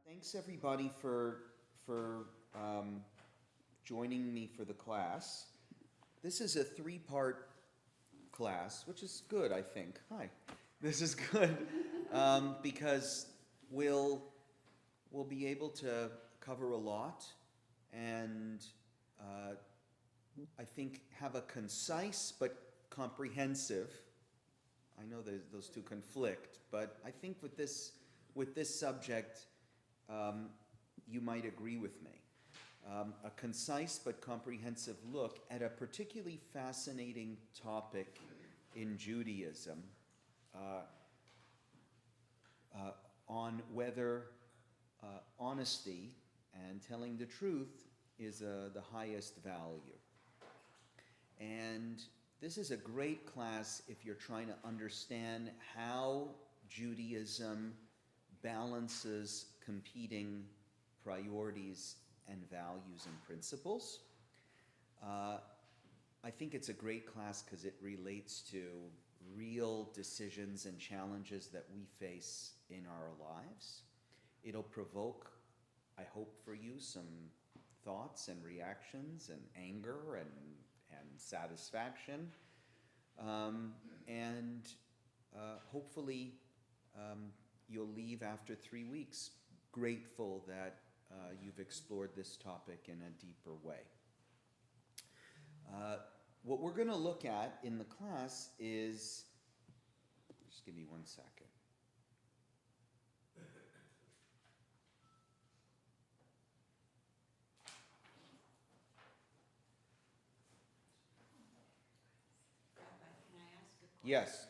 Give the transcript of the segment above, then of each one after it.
Thanks everybody for joining me for the class. This is a three-part class, which is good, I think. Hi. This is good because we'll be able to cover a lot and I think have a concise but comprehensive. I know those two conflict, but I think with this subject, you might agree with me. A concise but comprehensive look at a particularly fascinating topic in Judaism, uh, on whether honesty and telling the truth is the highest value. And this is a great class if you're trying to understand how Judaism balances competing priorities and values and principles. I think it's a great class because it relates to real decisions and challenges that we face in our lives. It'll provoke, I hope for you, some thoughts and reactions and anger and satisfaction. And hopefully you'll leave after 3 weeks grateful that you've explored this topic in a deeper way. What we're going to look at in the class is, just give me 1 second. Rabbi, can I ask a question? Yes.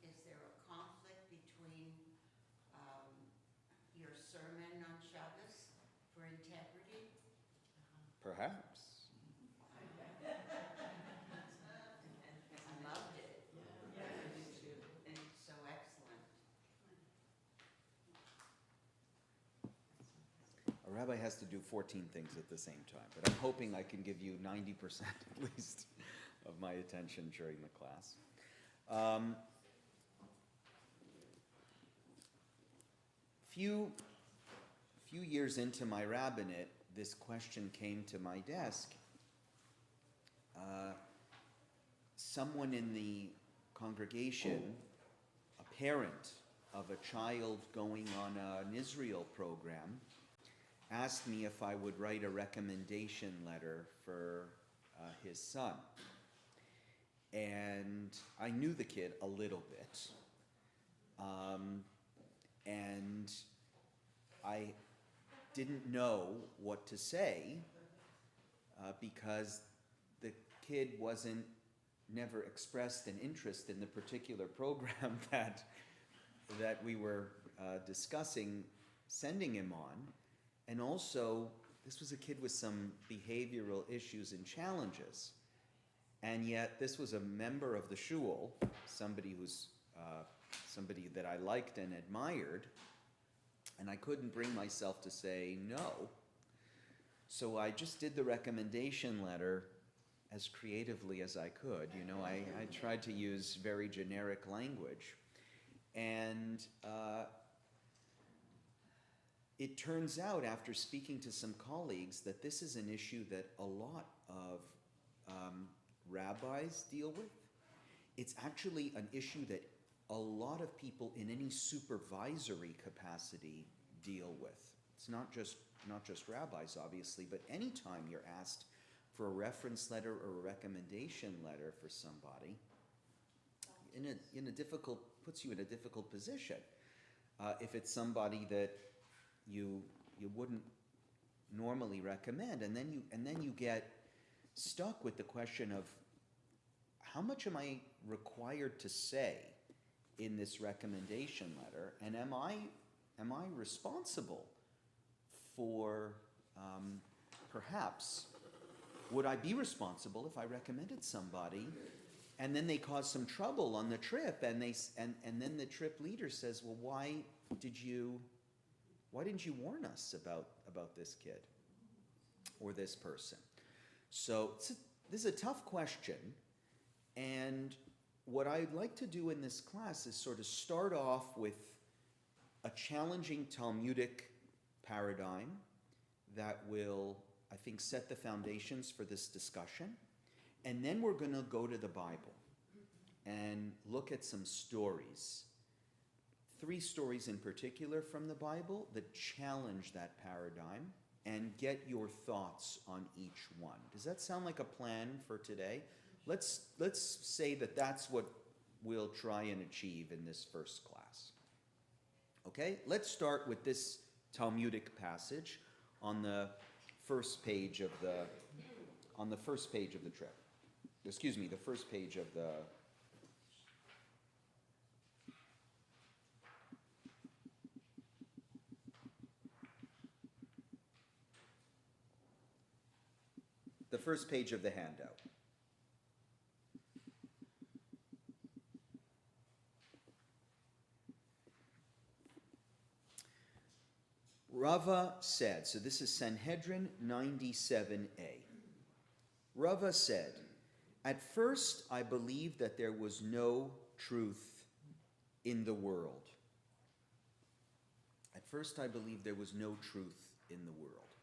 Is there a conflict between your sermon on Shabbos for integrity? Perhaps. I loved it. It's so excellent. A rabbi has to do 14 things at the same time, but I'm hoping I can give you 90% at least of my attention during the class. Few years into my rabbinate, this question came to my desk. Someone in the congregation, a parent of a child going on an Israel program, asked me if I would write a recommendation letter for his son. And I knew the kid a little bit. And I didn't know what to say because the kid never expressed an interest in the particular program that we were discussing sending him on. And also, this was a kid with some behavioral issues and challenges. And yet, this was a member of the shul, somebody that I liked and admired, and I couldn't bring myself to say no. So I just did the recommendation letter as creatively as I could. You know, I tried to use very generic language. And it turns out, after speaking to some colleagues, that this is an issue that a lot of rabbis deal with. It's actually an issue that a lot of people in any supervisory capacity deal with. It's not just rabbis, obviously, but anytime you're asked for a reference letter or a recommendation letter for somebody, puts you in a difficult position. If it's somebody that you wouldn't normally recommend, and then you get stuck with the question of how much am I required to say in this recommendation letter, and am I responsible for perhaps would I be responsible if I recommended somebody and then they cause some trouble on the trip and then the trip leader says, well, why didn't you warn us about this kid or this person? So this is a tough question, and what I'd like to do in this class is sort of start off with a challenging Talmudic paradigm that will, I think, set the foundations for this discussion. And then we're going to go to the Bible and look at some stories. 3 stories in particular from the Bible that challenge that paradigm and get your thoughts on each one. Does that sound like a plan for today? Let's say that that's what we'll try and achieve in this first class. Okay, let's start with this Talmudic passage on the first page of the trip. Excuse me, the first page of the first page of the handout. Rava said, so this is Sanhedrin 97a. Rava said, "At first I believed that there was no truth in the world." At first I believed there was no truth in the world.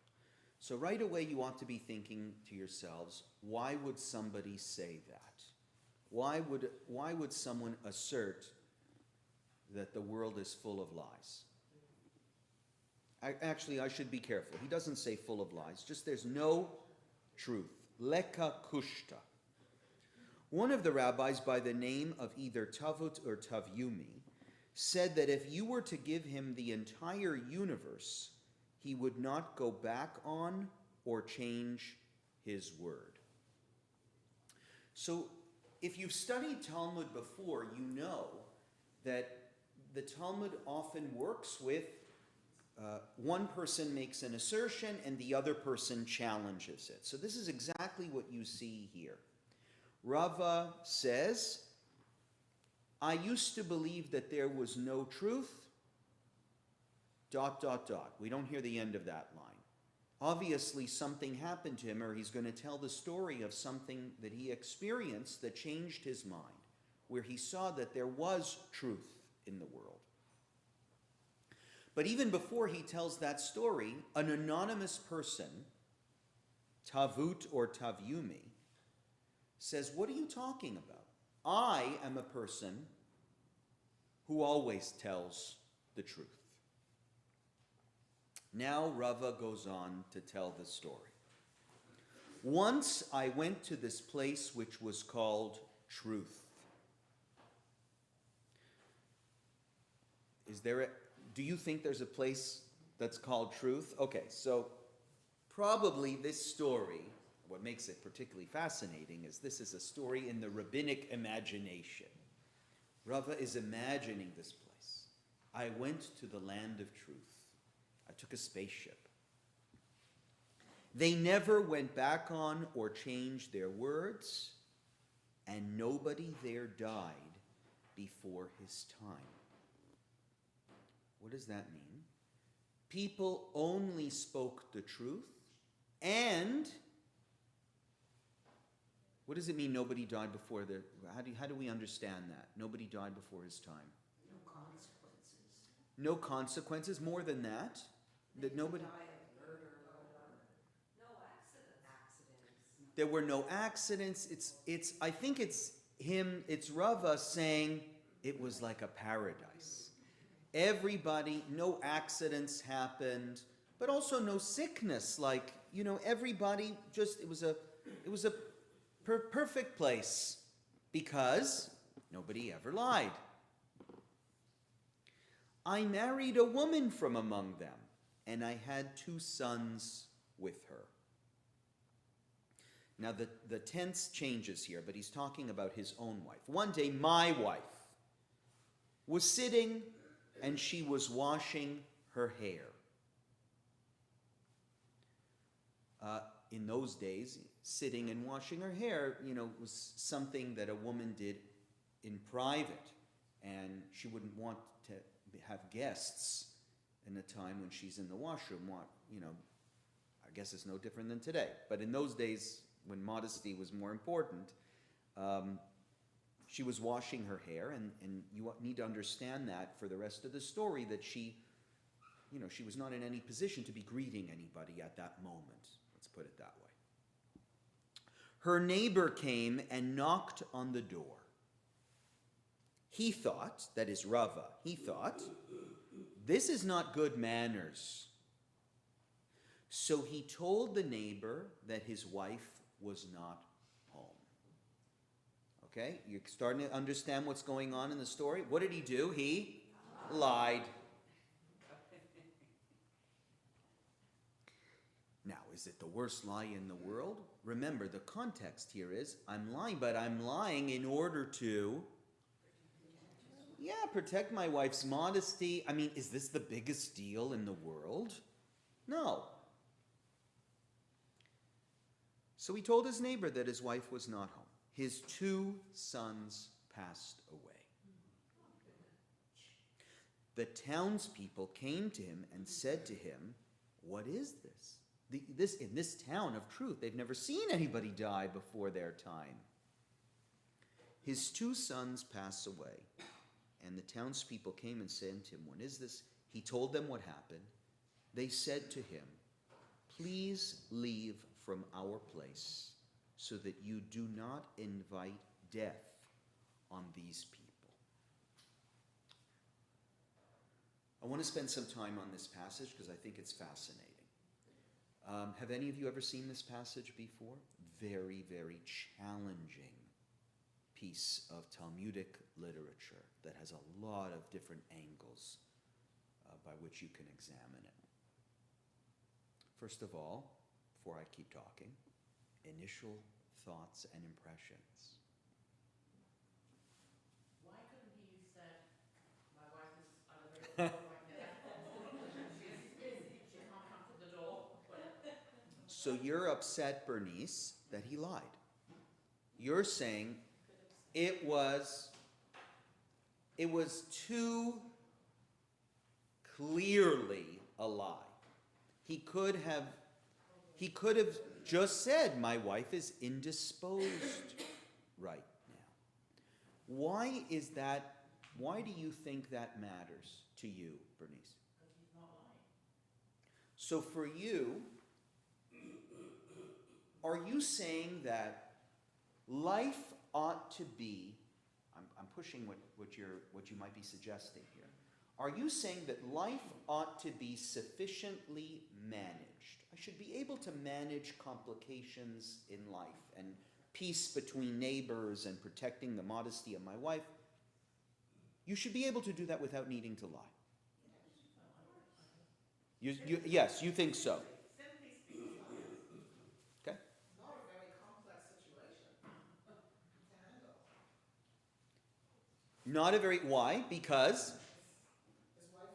So right away you ought to be thinking to yourselves, why would somebody say that? Why would someone assert that the world is full of lies? Actually, I should be careful. He doesn't say full of lies, just there's no truth. Leka kushta. One of the rabbis by the name of either Tavut or Tavyumi said that if you were to give him the entire universe, he would not go back on or change his word. So if you've studied Talmud before, you know that the Talmud often works with one person makes an assertion and the other person challenges it. So this is exactly what you see here. Rava says, I used to believe that there was no truth, ... We don't hear the end of that line. Obviously something happened to him, or he's going to tell the story of something that he experienced that changed his mind, where he saw that there was truth in the world. But even before he tells that story, an anonymous person, Tavut or Tavyumi, says, what are you talking about? I am a person who always tells the truth. Now Rava goes on to tell the story. Once I went to this place which was called Truth. Do you think there's a place that's called Truth? Okay, so probably this story, what makes it particularly fascinating is this is a story in the rabbinic imagination. Rava is imagining this place. I went to the land of truth. I took a spaceship. They never went back on or changed their words, and nobody there died before his time. What does that mean? People only spoke the truth, and what does it mean nobody died before the... How do we understand that? Nobody died before his time. No consequences. No consequences, more than that? That nobody... Die of murder or no accidents. There were no accidents. I think it's Rava saying it was like a paradise. Everybody, no accidents happened, but also no sickness. Like, everybody just, it was a perfect place because nobody ever lied. I married a woman from among them, and I had 2 sons with her. Now the tense changes here, but he's talking about his own wife. One day my wife was sitting and she was washing her hair. In those days, sitting and washing her hair, was something that a woman did in private, and she wouldn't want to have guests in a time when she's in the washroom. I guess it's no different than today. But in those days, when modesty was more important, She was washing her hair, and you need to understand that for the rest of the story, that she was not in any position to be greeting anybody at that moment. Let's put it that way. Her neighbor came and knocked on the door. He thought, that is Rava, he thought, this is not good manners. So he told the neighbor that his wife was not home. Okay, you're starting to understand what's going on in the story. What did he do? He lied. Now, is it the worst lie in the world? Remember, the context here is, I'm lying, but I'm lying in order to, protect my wife's modesty. I mean, is this the biggest deal in the world? No. So he told his neighbor that his wife was not home. His 2 sons passed away. The townspeople came to him and said to him, what is this? In this town of truth, they've never seen anybody die before their time. His 2 sons pass away, and the townspeople came and said to him, what is this? He told them what happened. They said to him, please leave from our place so that you do not invite death on these people. I want to spend some time on this passage because I think it's fascinating. Have any of you ever seen this passage before? Very, very challenging piece of Talmudic literature that has a lot of different angles by which you can examine it. First of all, before I keep talking, initial thoughts and impressions. Why couldn't he have said, my wife is unavailable right now? She's busy, she can't come to the door. So you're upset, Bernice, that he lied. You're saying it was too clearly a lie. He could have just said, my wife is indisposed right now. Why is that? Why do you think that matters to you, Bernice? Because he's not lying. So for you, are you saying that life ought to be, I'm pushing what you might be suggesting here. Are you saying that life ought to be sufficiently managed? I should be able to manage complications in life and peace between neighbors and protecting the modesty of my wife. You should be able to do that without needing to lie. Yes, you think so. Simply speaking, Okay. not a very complex situation to handle. Not a very, why? Because? His wife's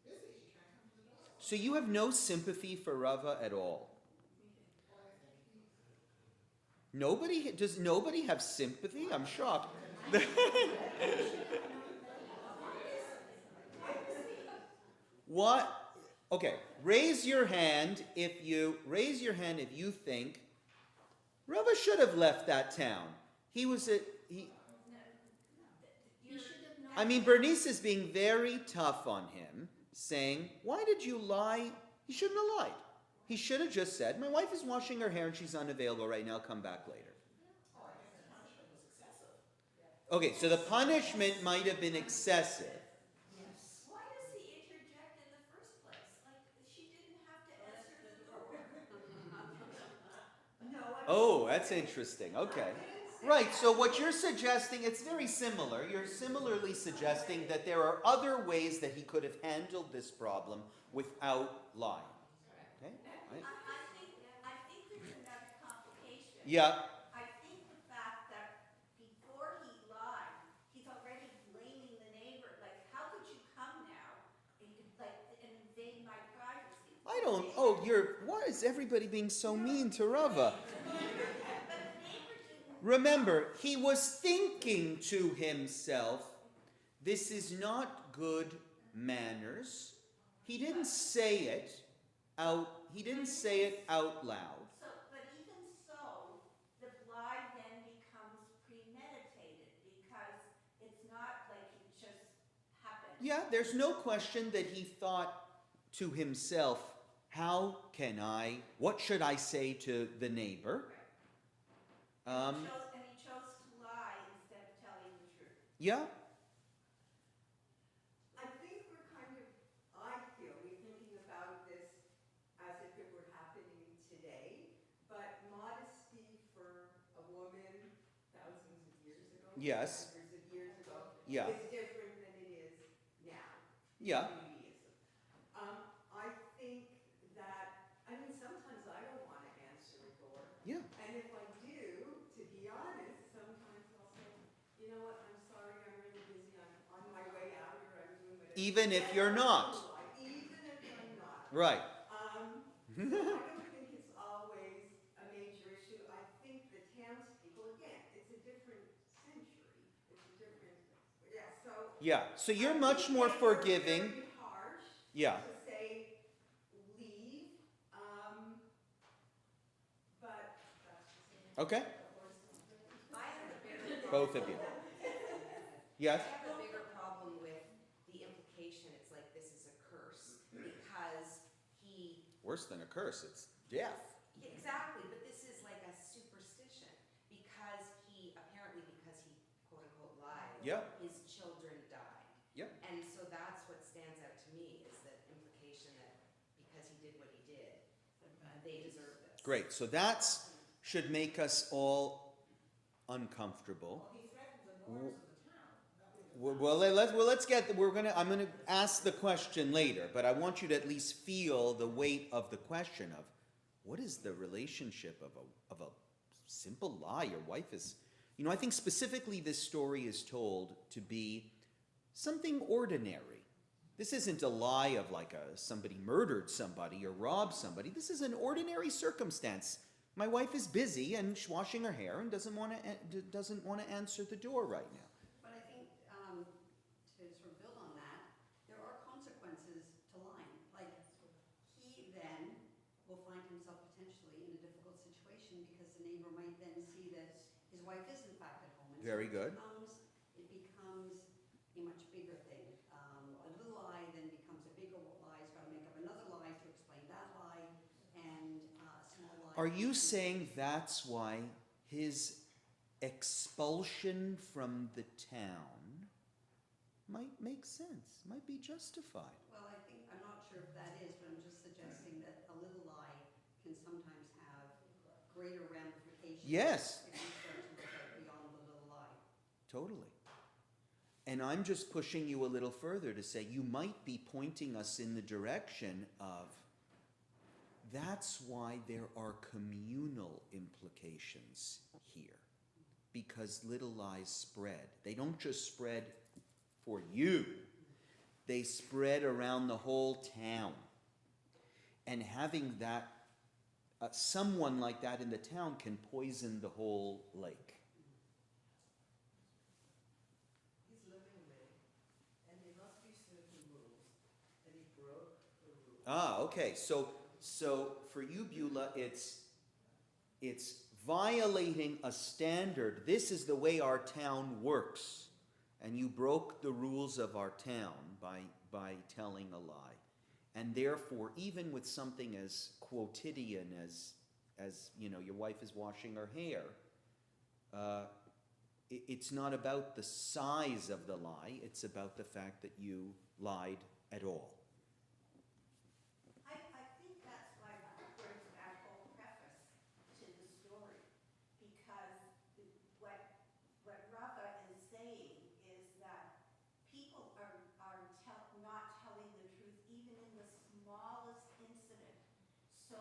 busy, she can't come to the door. So you have no sympathy for Rava at all? Well, I think Does nobody have sympathy? I'm shocked. What? Okay, raise your hand if you think Rava should have left that town. I mean, Bernice is being very tough on him, saying, why did you lie? He shouldn't have lied. He should have just said, my wife is washing her hair and she's unavailable right now, come back later. Okay, so the punishment might have been excessive. Why does he interject in the first place? Like, she didn't have to answer the door. No. Oh, that's interesting. Okay. Right, so what you're suggesting, it's very similar. You're similarly suggesting that there are other ways that he could have handled this problem without lying. Okay? Right? I think there's another complication. Yeah. I think the fact that before he lied, he's already blaming the neighbor. Like, how could you come now and invade my privacy? Why is everybody being so mean to Rava? Remember, he was thinking to himself, this is not good manners. He didn't say it out loud. But even so, the lie then becomes premeditated Yeah, there's no question that he thought to himself, what should I say to the neighbor? And he chose to lie instead of telling the truth. Yeah, I think we're thinking about this as if it were happening today, but modesty for a woman thousands of years ago, Yes. hundreds of years ago, Yeah. is different than it is now. Yeah. In Judaism. I think that, sometimes I don't want to answer a door. yeah. And if I do, to be honest, sometimes I'll say, you know what, I'm sorry, I'm really busy, I'm on my way out, or I'm doing whatever. Even if you're not. Even if I'm not. Right. So I don't think it's always a major issue. I think the townspeople, again, it's a different century. Yeah, so you're I much think more they were forgiving. very harsh Yeah. to say, leave, but that's just. Okay. I have a bigger Both of you. Yes? I have a bigger problem with the implication. It's like this is a curse because he Worse than a curse, it's death. exactly, but this is like a superstition because he quote unquote lied. Yeah. His children died. Yeah. And so that's what stands out to me is that implication that because he did what he did, they deserve this. Great. So that should make us all uncomfortable. He threatened the doors of the town. I'm gonna ask the question later, but I want you to at least feel the weight of the question of what is the relationship of a simple lie? Your wife is, I think specifically this story is told to be something ordinary. This isn't a lie of like somebody murdered somebody or robbed somebody. This is an ordinary circumstance. My wife is busy and washing her hair and doesn't want to answer the door right now. But I think, to sort of build on that, there are consequences to lying. Like, he then will find himself potentially in a difficult situation because the neighbor might then see that his wife is in fact at home. And Very so good. It becomes a much bigger thing. A little lie then becomes a bigger lie. He's got to make up another lie to explain that lie, and a small lie. Are you saying that's why his expulsion from the town might make sense, might be justified? Well, I'm not sure if that is, but I'm just suggesting that a little lie can sometimes have greater ramifications. Yes. If you start to look out beyond the little lie. Totally. And I'm just pushing you a little further to say you might be pointing us in the direction of that's why there are communal implications here. Because little lies spread. They don't just spread for you. They spread around the whole town. And having that, someone like that in the town can poison the whole lake. He's living with, and there must be certain rules, and he broke the rules. Ah, okay. So for you, Beulah, it's violating a standard. This is the way our town works, and you broke the rules of our town by telling a lie, and therefore, even with something as quotidian as your wife is washing her hair, it's not about the size of the lie. It's about the fact that you lied at all. I think that's why there's that whole preface to the story, because what Rabbi is saying is that people are not telling the truth even in the smallest incident. So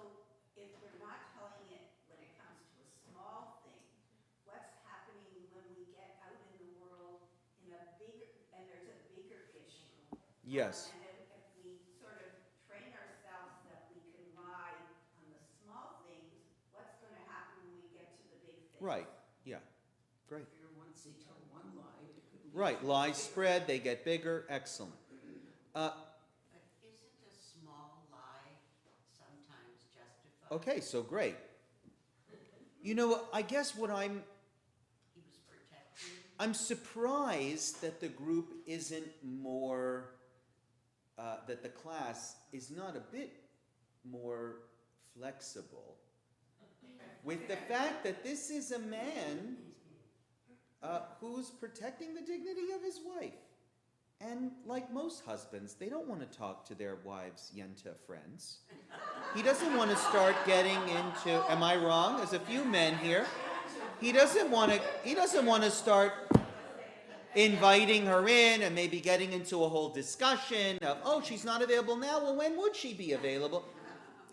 if we're not telling it when it comes to a small thing, what's happening when we get out in the world and there's a bigger issue? Yes. And if we sort of train ourselves that we can lie on the small things, what's going to happen when we get to the big things? Right. Yeah. Great. Once they tell one lie, it could lead Right. to Lies bigger. spread. They get bigger. Excellent. But isn't a small lie sometimes justified? Okay. So great. I guess what I'm He was protected. I'm surprised that the group isn't more, that the class is not a bit more flexible with the fact that this is a man who's protecting the dignity of his wife. And like most husbands, they don't want to talk to their wives' yenta friends. He doesn't want to start getting into, am I wrong? There's a few men here. He doesn't want to start inviting her in and maybe getting into a whole discussion of, oh, she's not available now. Well, when would she be available?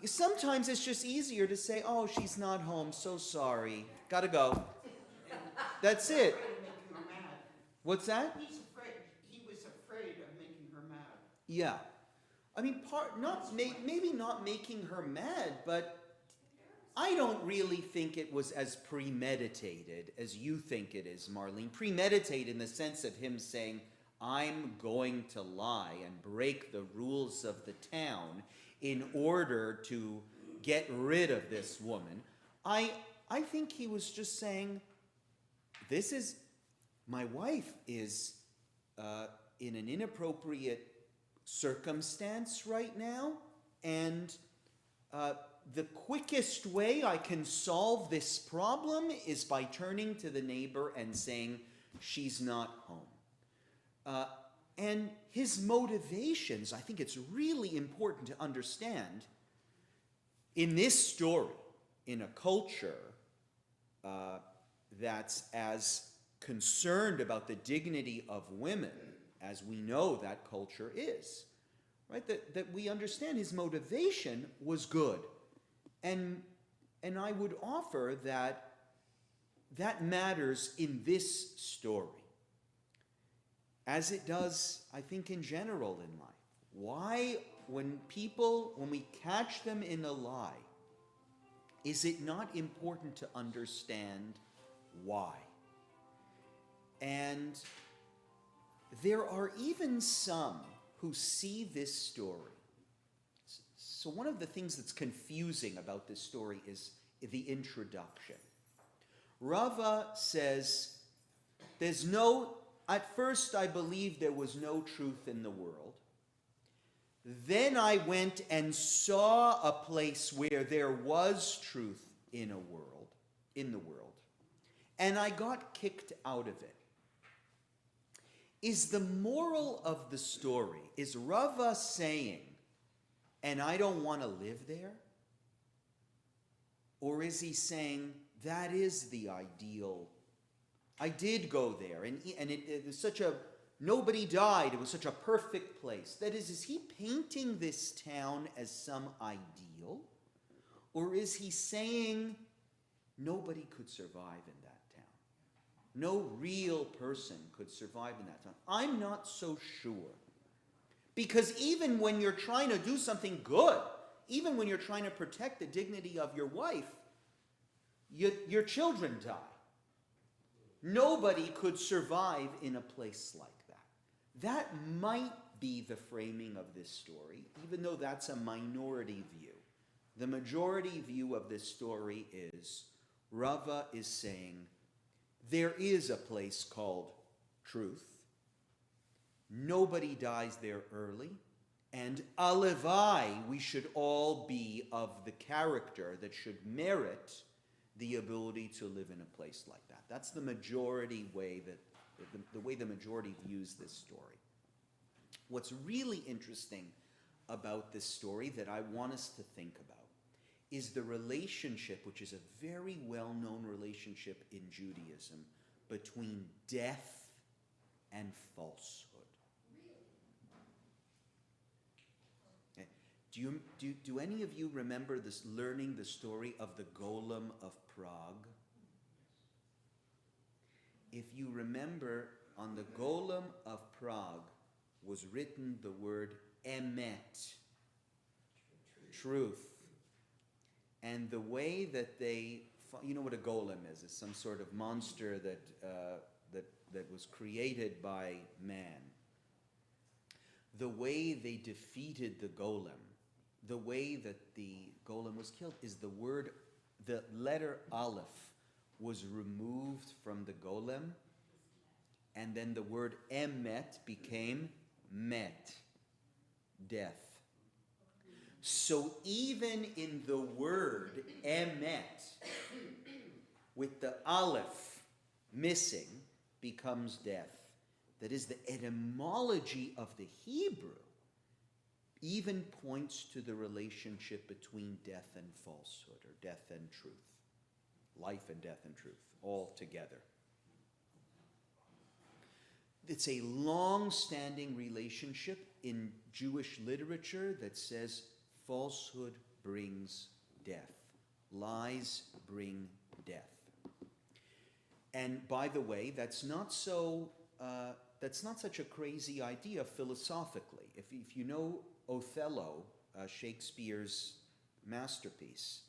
Sometimes it's just easier to say, oh, she's not home. So sorry. Gotta go. That's it. Making her mad. What's that? He was afraid of making her mad. Yeah. I mean, maybe not making her mad, but I don't really think it was as premeditated as you think it is, Marlene. Premeditated in the sense of him saying, I'm going to lie and break the rules of the town in order to get rid of this woman. I think he was just saying, my wife is in an inappropriate circumstance right now, and the quickest way I can solve this problem is by turning to the neighbor and saying, she's not home. And his motivations, I think it's really important to understand, in this story, in a culture that's as concerned about the dignity of women as we know that culture is, right? That we understand his motivation was good. And I would offer that matters in this story, as it does, I think, in general in life. Why, when we catch them in a lie, is it not important to understand why? And there are even some who see this story. So one of the things that's confusing about this story is the introduction. Rava says, at first I believed there was no truth in the world. Then I went and saw a place where there was truth in the world, and I got kicked out of it. Is the moral of the story, is Rava saying, and I don't want to live there? Or is he saying, that is the ideal? I did go there, and it was nobody died, it was such a perfect place. That is he painting this town as some ideal? Or is he saying, nobody could survive in that town? No real person could survive in that town. I'm not so sure. Because even when you're trying to do something good, even when you're trying to protect the dignity of your wife, your children die. Nobody could survive in a place like that. That might be the framing of this story, even though that's a minority view. The majority view of this story is Rava is saying, there is a place called truth. Nobody dies there early. And alevai, we should all be of the character that should merit the ability to live in a place like that. That's the majority way the way the majority views this story. What's really interesting about this story that I want us to think about is the relationship, which is a very well-known relationship in Judaism, between death and falsehood. Okay. Do any of you remember learning the story of the Golem of Prague? If you remember, on the Golem of Prague was written the word emet, truth. And the way that you know what a golem is? It's some sort of monster that was created by man. The way they defeated the golem, the way that the golem was killed, is the letter Aleph was removed from the golem and then the word emet became met, death. So even in the word emet, with the aleph missing, becomes death. That is, the etymology of the Hebrew even points to the relationship between death and falsehood, or death and truth. Life and death and truth, all together. It's a long-standing relationship in Jewish literature that says falsehood brings death. Lies bring death. And by the way, that's not such a crazy idea philosophically. If you know Othello, Shakespeare's masterpiece,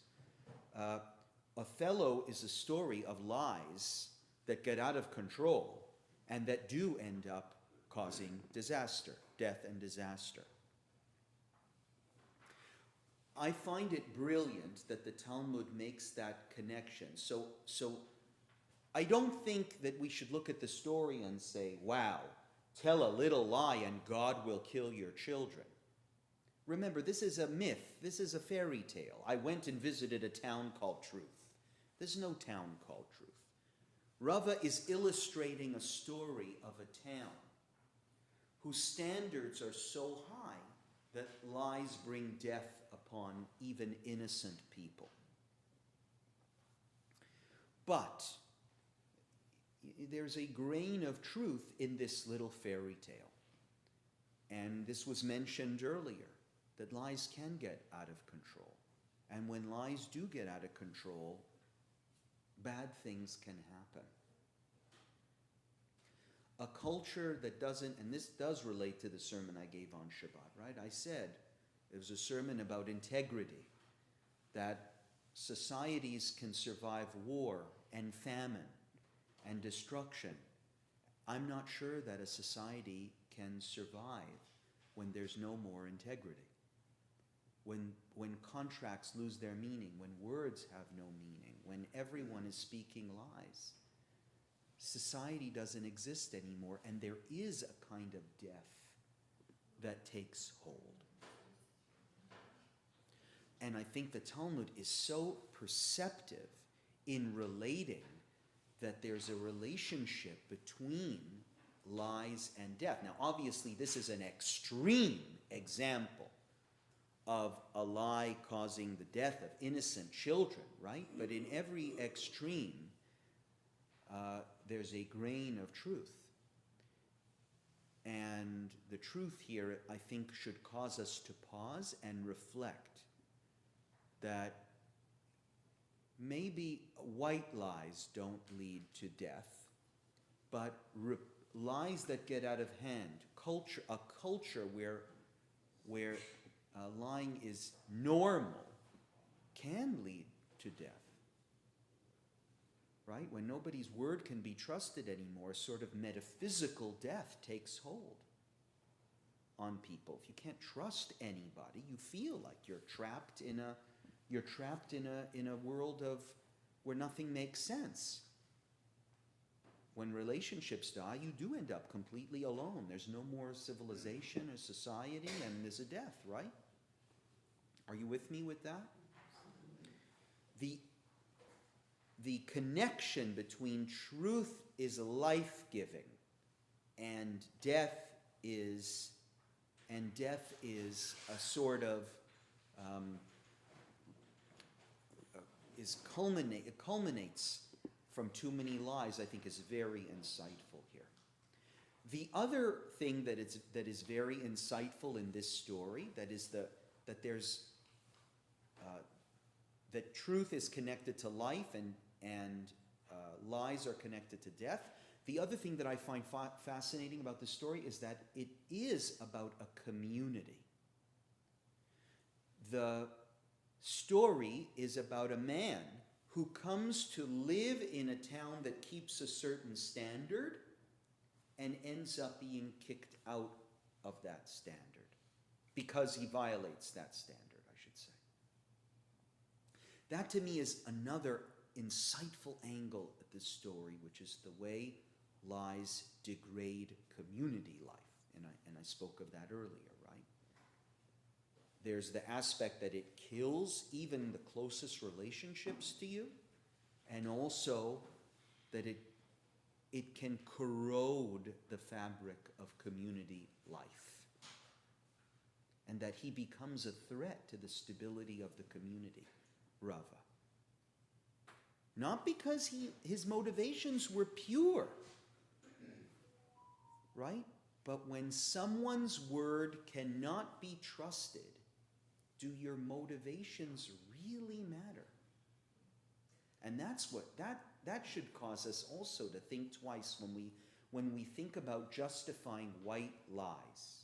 Othello is a story of lies that get out of control and that do end up causing disaster, death and disaster. I find it brilliant that the Talmud makes that connection. So I don't think that we should look at the story and say, wow, tell a little lie and God will kill your children. Remember, this is a myth. This is a fairy tale. I went and visited a town called Truth. There's no town called Truth. Rava is illustrating a story of a town whose standards are so high that lies bring death upon even innocent people. But there's a grain of truth in this little fairy tale. And this was mentioned earlier, that lies can get out of control. And when lies do get out of control, bad things can happen. A culture that doesn't, and this does relate to the sermon I gave on Shabbat, right? I said it was a sermon about integrity, that societies can survive war and famine and destruction. I'm not sure that a society can survive when there's no more integrity. When contracts lose their meaning, when words have no meaning, when everyone is speaking lies. Society doesn't exist anymore, and there is a kind of death that takes hold. And I think the Talmud is so perceptive in relating that there's a relationship between lies and death. Now, obviously, this is an extreme example of a lie causing the death of innocent children, right? But in every extreme, there's a grain of truth. And the truth here, I think, should cause us to pause and reflect that maybe white lies don't lead to death, but lies that get out of hand, a culture where lying is normal, can lead to death. Right? When nobody's word can be trusted anymore, sort of metaphysical death takes hold on people. If you can't trust anybody, you feel like you're trapped in a world of where nothing makes sense. When relationships die, you do end up completely alone. There's no more civilization or society, and there's a death, right? Are you with me with that? The connection between truth is life-giving and death is a sort of it culminates from too many lies, I think, is very insightful here. The other thing that is very insightful in this story, that truth is connected to life and lies are connected to death. The other thing that I find fascinating about this story is that it is about a community. The story is about a man who comes to live in a town that keeps a certain standard and ends up being kicked out of that standard because he violates that standard, I should say. That to me is another insightful angle at this story, which is the way lies degrade community life. And I spoke of that earlier, right? There's the aspect that it kills even the closest relationships to you, and also that it can corrode the fabric of community life, and that he becomes a threat to the stability of the community, Rava. Not because his motivations were pure, right? But when someone's word cannot be trusted, do your motivations really matter? And that's what that should cause us also to think twice when we think about justifying white lies.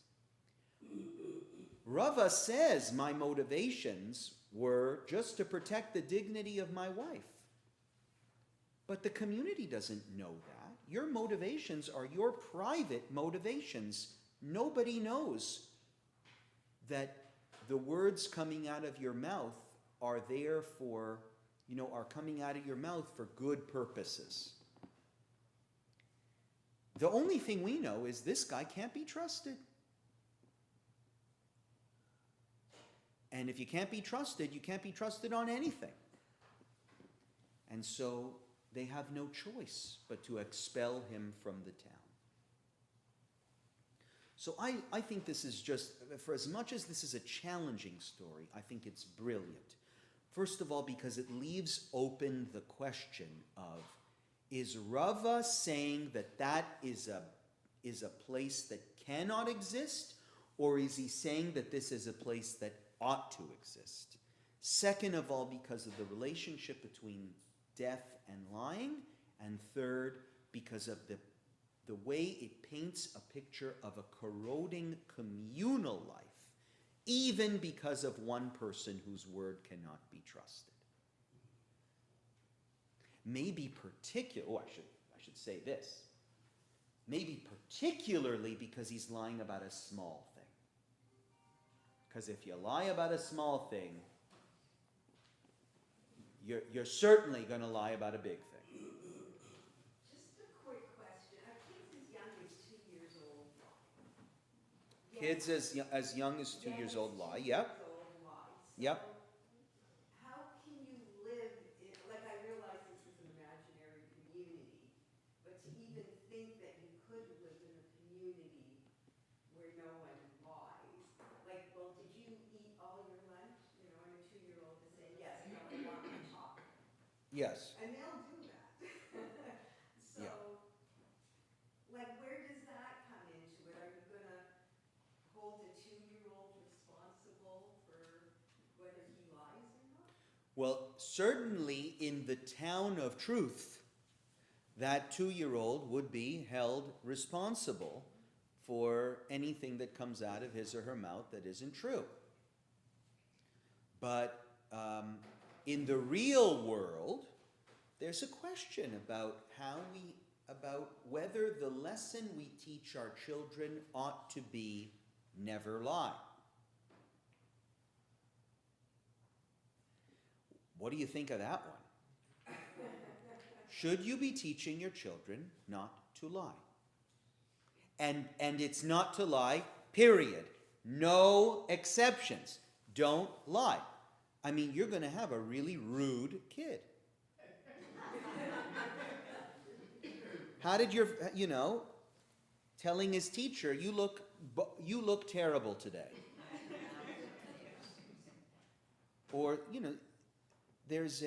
Rava says my motivations were just to protect the dignity of my wife. But the community doesn't know that. Your motivations are your private motivations. Nobody knows that the words coming out of your mouth are there for, are coming out of your mouth for good purposes. The only thing we know is this guy can't be trusted. And if you can't be trusted, you can't be trusted on anything. And so they have no choice but to expel him from the town. So I think this is just, for as much as this is a challenging story, I think it's brilliant. First of all, because it leaves open the question of, is Rava saying that is a place that cannot exist, or is he saying that this is a place that ought to exist? Second of all, because of the relationship between death and lying, and third, because of the way it paints a picture of a corroding communal life, even because of one person whose word cannot be trusted. Maybe I should say this. Maybe particularly because he's lying about a small thing. Because if you lie about a small thing, you're certainly going to lie about a big thing. Just a quick question. Are kids as young as 2 years old? Kids as young as 2 years old lie. Yep. Yep. How can you live in, like, I realize this is an imaginary community, but to even think that you could live in a community where no one lies, like, well, did you eat all your lunch? I'm a 2-year-old to say, yes, no, I want to talk. Yes. And they'll do that. So, Yeah. like, where does that come into it? Are you going to hold a 2-year-old responsible for whether he lies or not? Well, certainly in the town of truth, that 2-year-old would be held responsible for anything that comes out of his or her mouth that isn't true. But in the real world, there's a question about whether the lesson we teach our children ought to be never lie. What do you think of that one? Should you be teaching your children not to lie? And it's not to lie, period. No exceptions. Don't lie. I mean, you're going to have a really rude kid. How did telling his teacher, you look terrible today. Or, there's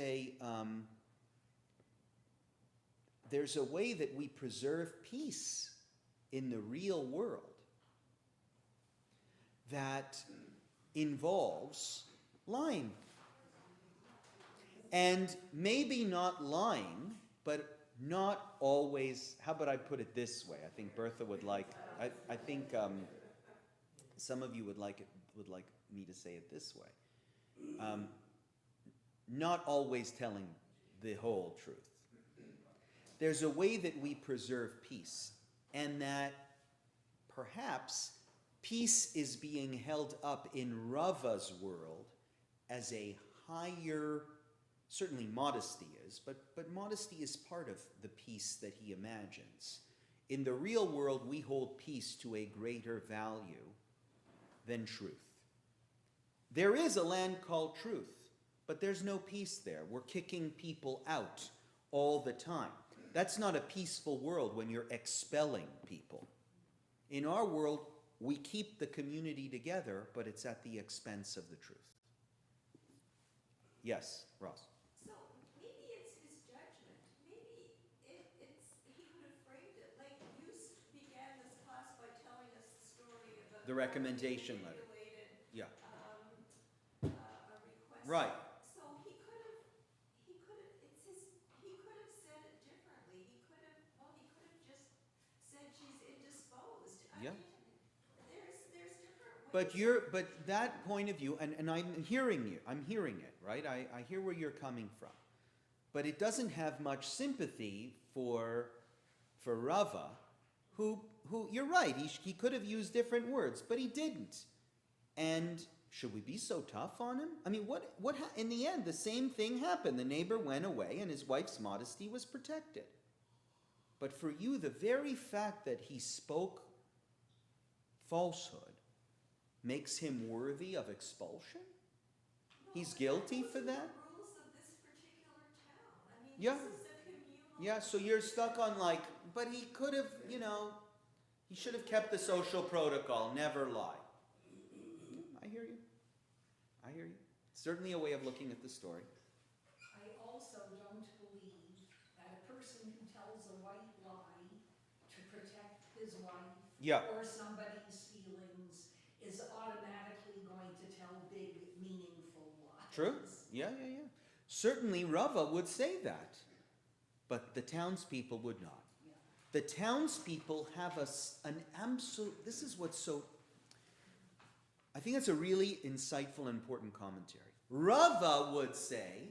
a way that we preserve peace in the real world that involves lying. And maybe not lying, but not always. How about I put it this way? I think Bertha would like. I think some of you would like me to say it this way. Not always telling the whole truth. There's a way that we preserve peace, and that perhaps peace is being held up in Rava's world as a higher, certainly modesty is, but modesty is part of the peace that he imagines. In the real world, we hold peace to a greater value than truth. There is a land called truth, but there's no peace there. We're kicking people out all the time. That's not a peaceful world when you're expelling people. In our world, we keep the community together, but it's at the expense of the truth. Yes, Ross. So maybe it's his judgment. Maybe he could have framed it like you began this class by telling us the story about The recommendation letter. manipulated, Yeah. a request. Right. So he could have said it differently. He could have just said she's indisposed. Yeah. I mean, there's different ways. But that point of view, and I'm hearing you, I'm hearing it, right? I hear where you're coming from. But it doesn't have much sympathy for Rava, who you're right, he could have used different words, but he didn't. And should we be so tough on him? I mean, in the end, the same thing happened. The neighbor went away and his wife's modesty was protected. But for you, the very fact that he spoke falsehood makes him worthy of expulsion? He's guilty for that? Those are the rules of this particular town. I mean, Yeah. this is a communal. Yeah, so you're stuck on but he could have, he should have kept the social protocol, never lie. I hear you. Certainly a way of looking at the story. I also don't believe that a person who tells a white lie to protect his wife Yeah. or somebody's feelings is automatically going to tell big, meaningful lies. True. Yeah. Certainly Rava would say that, but the townspeople would not. Yeah. The townspeople have an absolute, this is what's so, I think that's a really insightful and important commentary. Rava would say,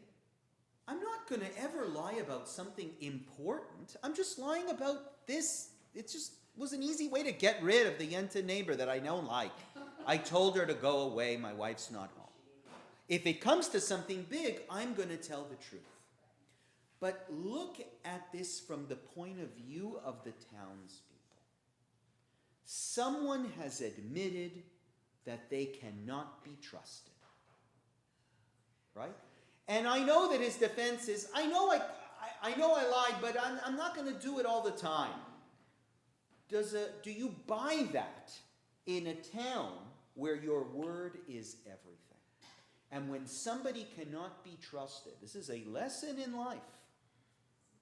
I'm not going to ever lie about something important. I'm just lying about this. It just was an easy way to get rid of the Yenta neighbor that I don't like. I told her to go away. My wife's not home. If it comes to something big, I'm going to tell the truth. But look at this from the point of view of the townspeople. Someone has admitted that they cannot be trusted. Right? And I know that his defense is, I know I lied, but I'm not going to do it all the time. Do you buy that in a town where your word is everything? And when somebody cannot be trusted, this is a lesson in life.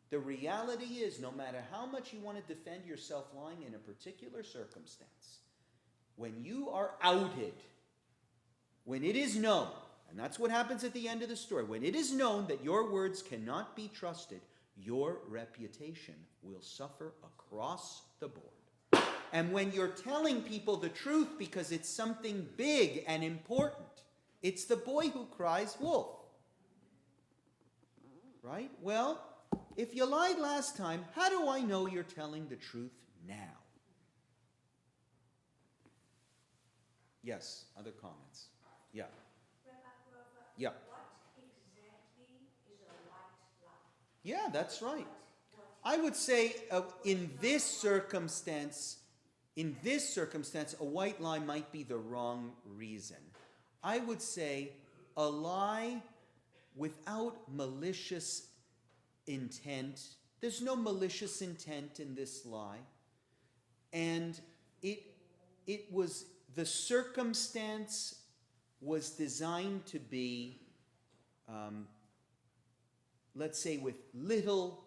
The reality is, no matter how much you want to defend yourself lying in a particular circumstance, when you are outed, when it is known, and that's what happens at the end of the story, when it is known that your words cannot be trusted, your reputation will suffer across the board. And when you're telling people the truth because it's something big and important, it's the boy who cries wolf. Right? Well, if you lied last time, how do I know you're telling the truth now? Yes, other comments? Yeah. Yeah. What exactly is a white lie? Yeah, that's right. I would say in this circumstance, a white lie might be the wrong reason. I would say a lie without malicious intent. There's no malicious intent in this lie. And it was, the circumstance was designed to be, let's say, with little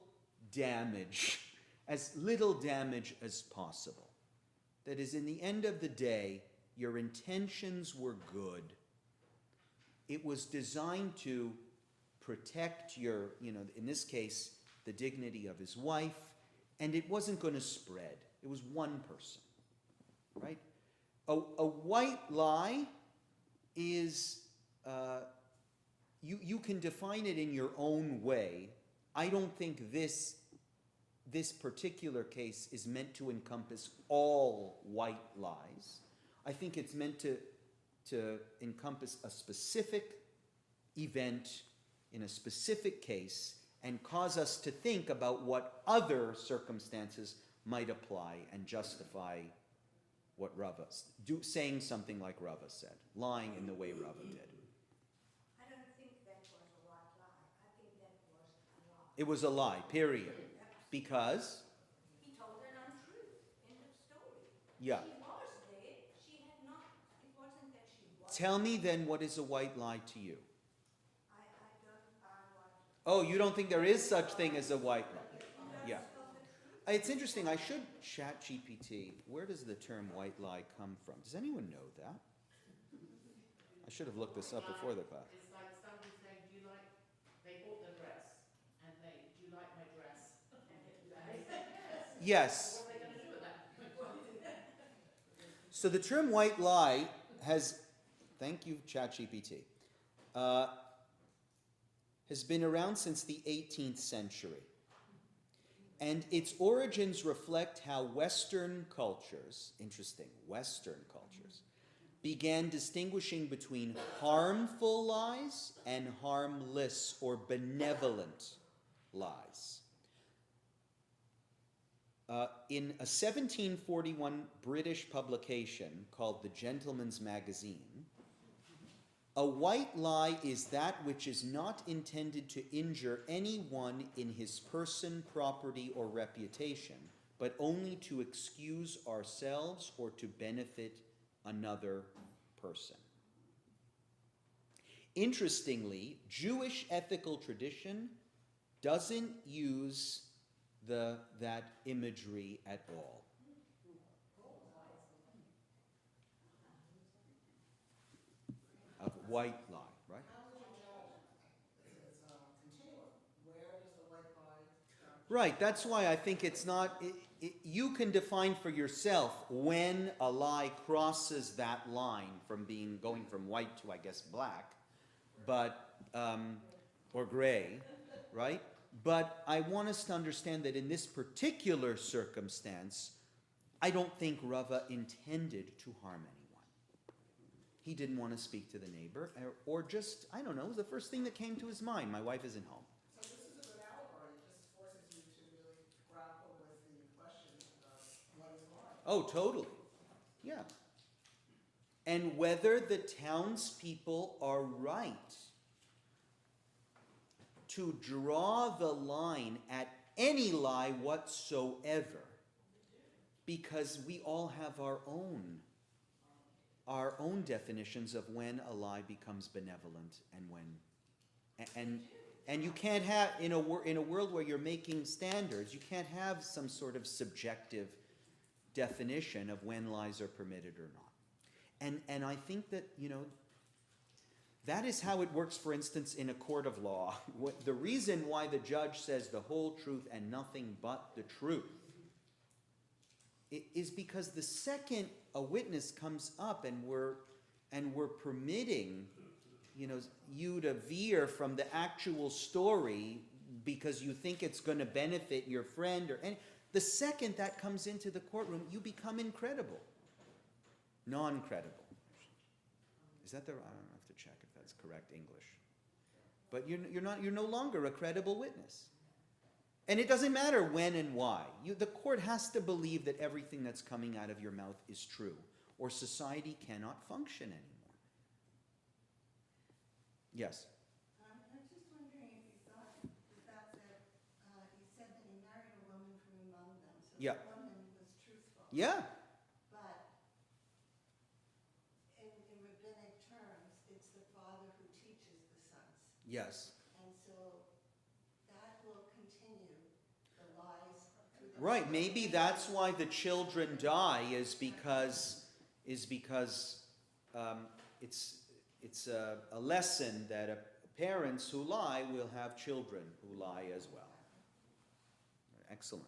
damage, as little damage as possible. That is, in the end of the day, your intentions were good. It was designed to protect your, in this case, the dignity of his wife, and it wasn't going to spread. It was one person, right? A white lie is, you can define it in your own way. I don't think this particular case is meant to encompass all white lies. I think it's meant to encompass a specific event in a specific case and cause us to think about what other circumstances might apply and justify what Rava, saying something like Rava said, lying in the way Rava did. I don't think that was a white lie. I think that was a lie. It was a lie, period. Because, He told an untruth. End of story. yeah. She was there. She had not. It wasn't that she was. Tell me then, what is a white lie to you? I don't buy what. Oh, you don't think there is such thing as a white lie? He Yeah. does tell the truth. It's interesting. I should chat GPT. Where does the term white lie come from? Does anyone know that? I should have looked this up before the class. It's like somebody saying, do you like, they bought the dress, and they, do you like my dress? And they said yes. Yes. What are they going to do with that? So the term white lie has, thank you, ChatGPT, has been around since the 18th century. And its origins reflect how Western cultures, interesting, Western cultures, began distinguishing between harmful lies and harmless or benevolent lies. In a 1741 British publication called The Gentleman's Magazine, a white lie is that which is not intended to injure anyone in his person, property, or reputation, but only to excuse ourselves or to benefit another person. Interestingly, Jewish ethical tradition doesn't use that imagery at all. Of white lie, right? How would you judge? It's a continuum. Where does the white lie start? Right, that's why I think it's not, you can define for yourself when a lie crosses that line from going from white to, I guess, black, but, or gray, right? But I want us to understand that in this particular circumstance, I don't think Rava intended to harm anyone. He didn't want to speak to the neighbor, or just, I don't know, it was the first thing that came to his mind. My wife isn't home. So this is a good allegory. It just forces you to really grapple with the question of what is lying. Oh, totally. Yeah. And whether the townspeople are right to draw the line at any lie whatsoever, because we all have our own definitions of when a lie becomes benevolent and when, and you can't have, in a world where you're making standards, you can't have some sort of subjective definition of when lies are permitted or not. And I think that, that is how it works, for instance, in a court of law. The reason why the judge says the whole truth and nothing but the truth is because the second a witness comes up and we're permitting, you to veer from the actual story because you think it's going to benefit your friend the second that comes into the courtroom, you become incredible. Non-credible. Is that I don't have to check if that's correct English. But you're no longer a credible witness. And it doesn't matter when and why. The court has to believe that everything that's coming out of your mouth is true, or society cannot function anymore. Yes? I'm just wondering if you thought that he said that he married a woman from among them, so Yeah. the woman was truthful. Yeah. But in rabbinic terms, it's the father who teaches the sons. Yes. And so that will continue the lies through the Right. Maybe that's why the children die is because it's a lesson that parents who lie will have children who lie as well. Excellent.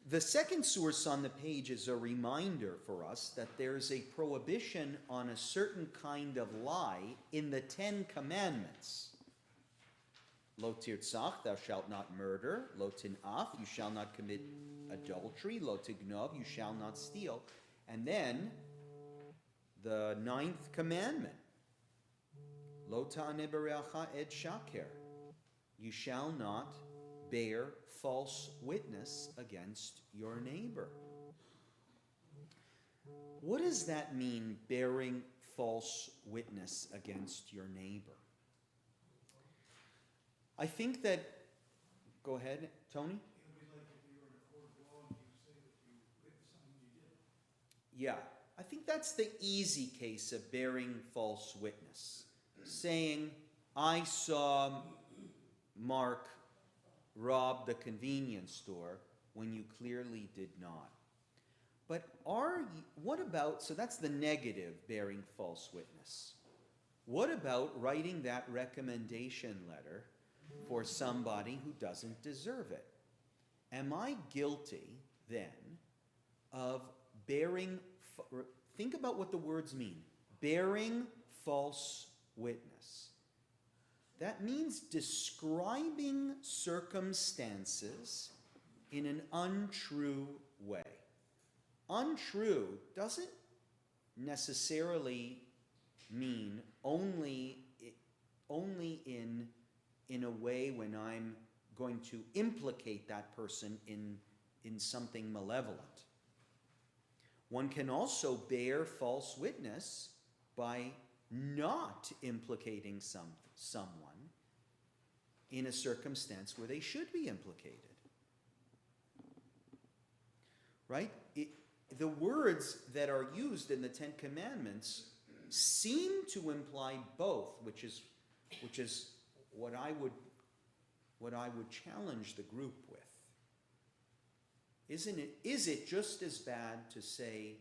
The second source on the page is a reminder for us that there's a prohibition on a certain kind of lie in the 10 Commandments. Lo tirtzach, thou shalt not murder. Lo tin'af, you shall not commit adultery. Lo tignov, you shall not steal. And then, the 9th commandment. Lo ta'aneh b'reacha ed shaker. You shall not bear false witness against your neighbor. What does that mean, bearing false witness against your neighbor? I think that, go ahead, Tony? It would be like if you were in a court of law and you say that you witnessed something you didn't. Yeah, I think that's the easy case of bearing false witness. Saying, I saw Mark rob the convenience store when you clearly did not. But what about, so that's the negative, bearing false witness. What about writing that recommendation letter for somebody who doesn't deserve it? Am I guilty then of bearing, think about what the words mean, bearing false witness. That means describing circumstances in an untrue way. Untrue doesn't necessarily mean only in a way when I'm going to implicate that person in something malevolent. One can also bear false witness by not implicating someone in a circumstance where they should be implicated. Right? The words that are used in the Ten Commandments seem to imply both, which is what I would challenge the group with. Is it just as bad to say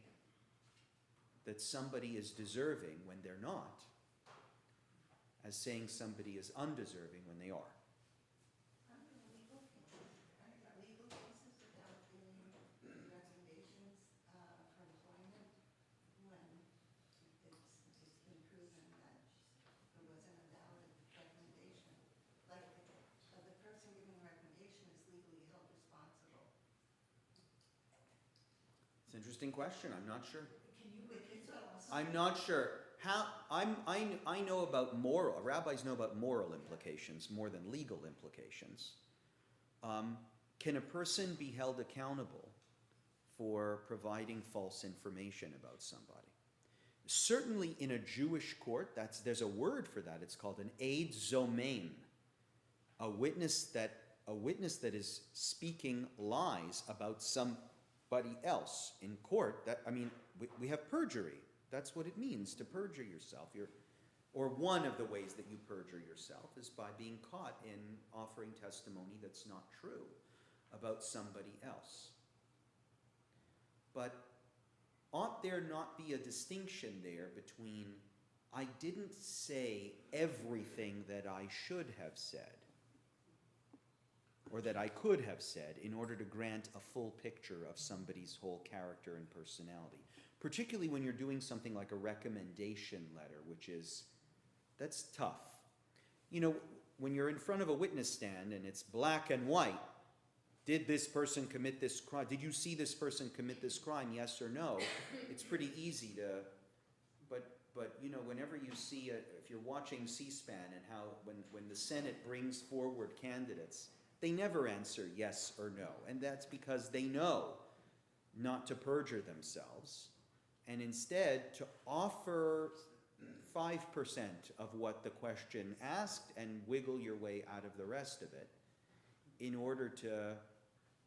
that somebody is deserving when they're not, as saying somebody is undeserving when they are? Legal cases about giving recommendations for employment when it's been proven that it wasn't a valid recommendation. Like, the person giving the recommendation is legally held responsible. It's an interesting question. I'm not sure. Can you repeat that? I'm not sure. I know about rabbis know about moral implications more than legal implications. Can a person be held accountable for providing false information about somebody? Certainly in a Jewish court, there's a word for that. It's called an eid zomein, a witness that is speaking lies about somebody else in court. We have perjury. That's what it means to perjure yourself. Or one of the ways that you perjure yourself is by being caught in offering testimony that's not true about somebody else. But ought there not be a distinction there between I didn't say everything that I should have said or that I could have said in order to grant a full picture of somebody's whole character and personality? Particularly when you're doing something like a recommendation letter, that's tough. You know, when you're in front of a witness stand and it's black and white, did this person commit this crime? Did you see this person commit this crime, yes or no? It's pretty easy to, but you know, whenever you see, if you're watching C-SPAN and how when the Senate brings forward candidates, they never answer yes or no. And that's because they know not to perjure themselves, and instead to offer 5% of what the question asked and wiggle your way out of the rest of it in order to,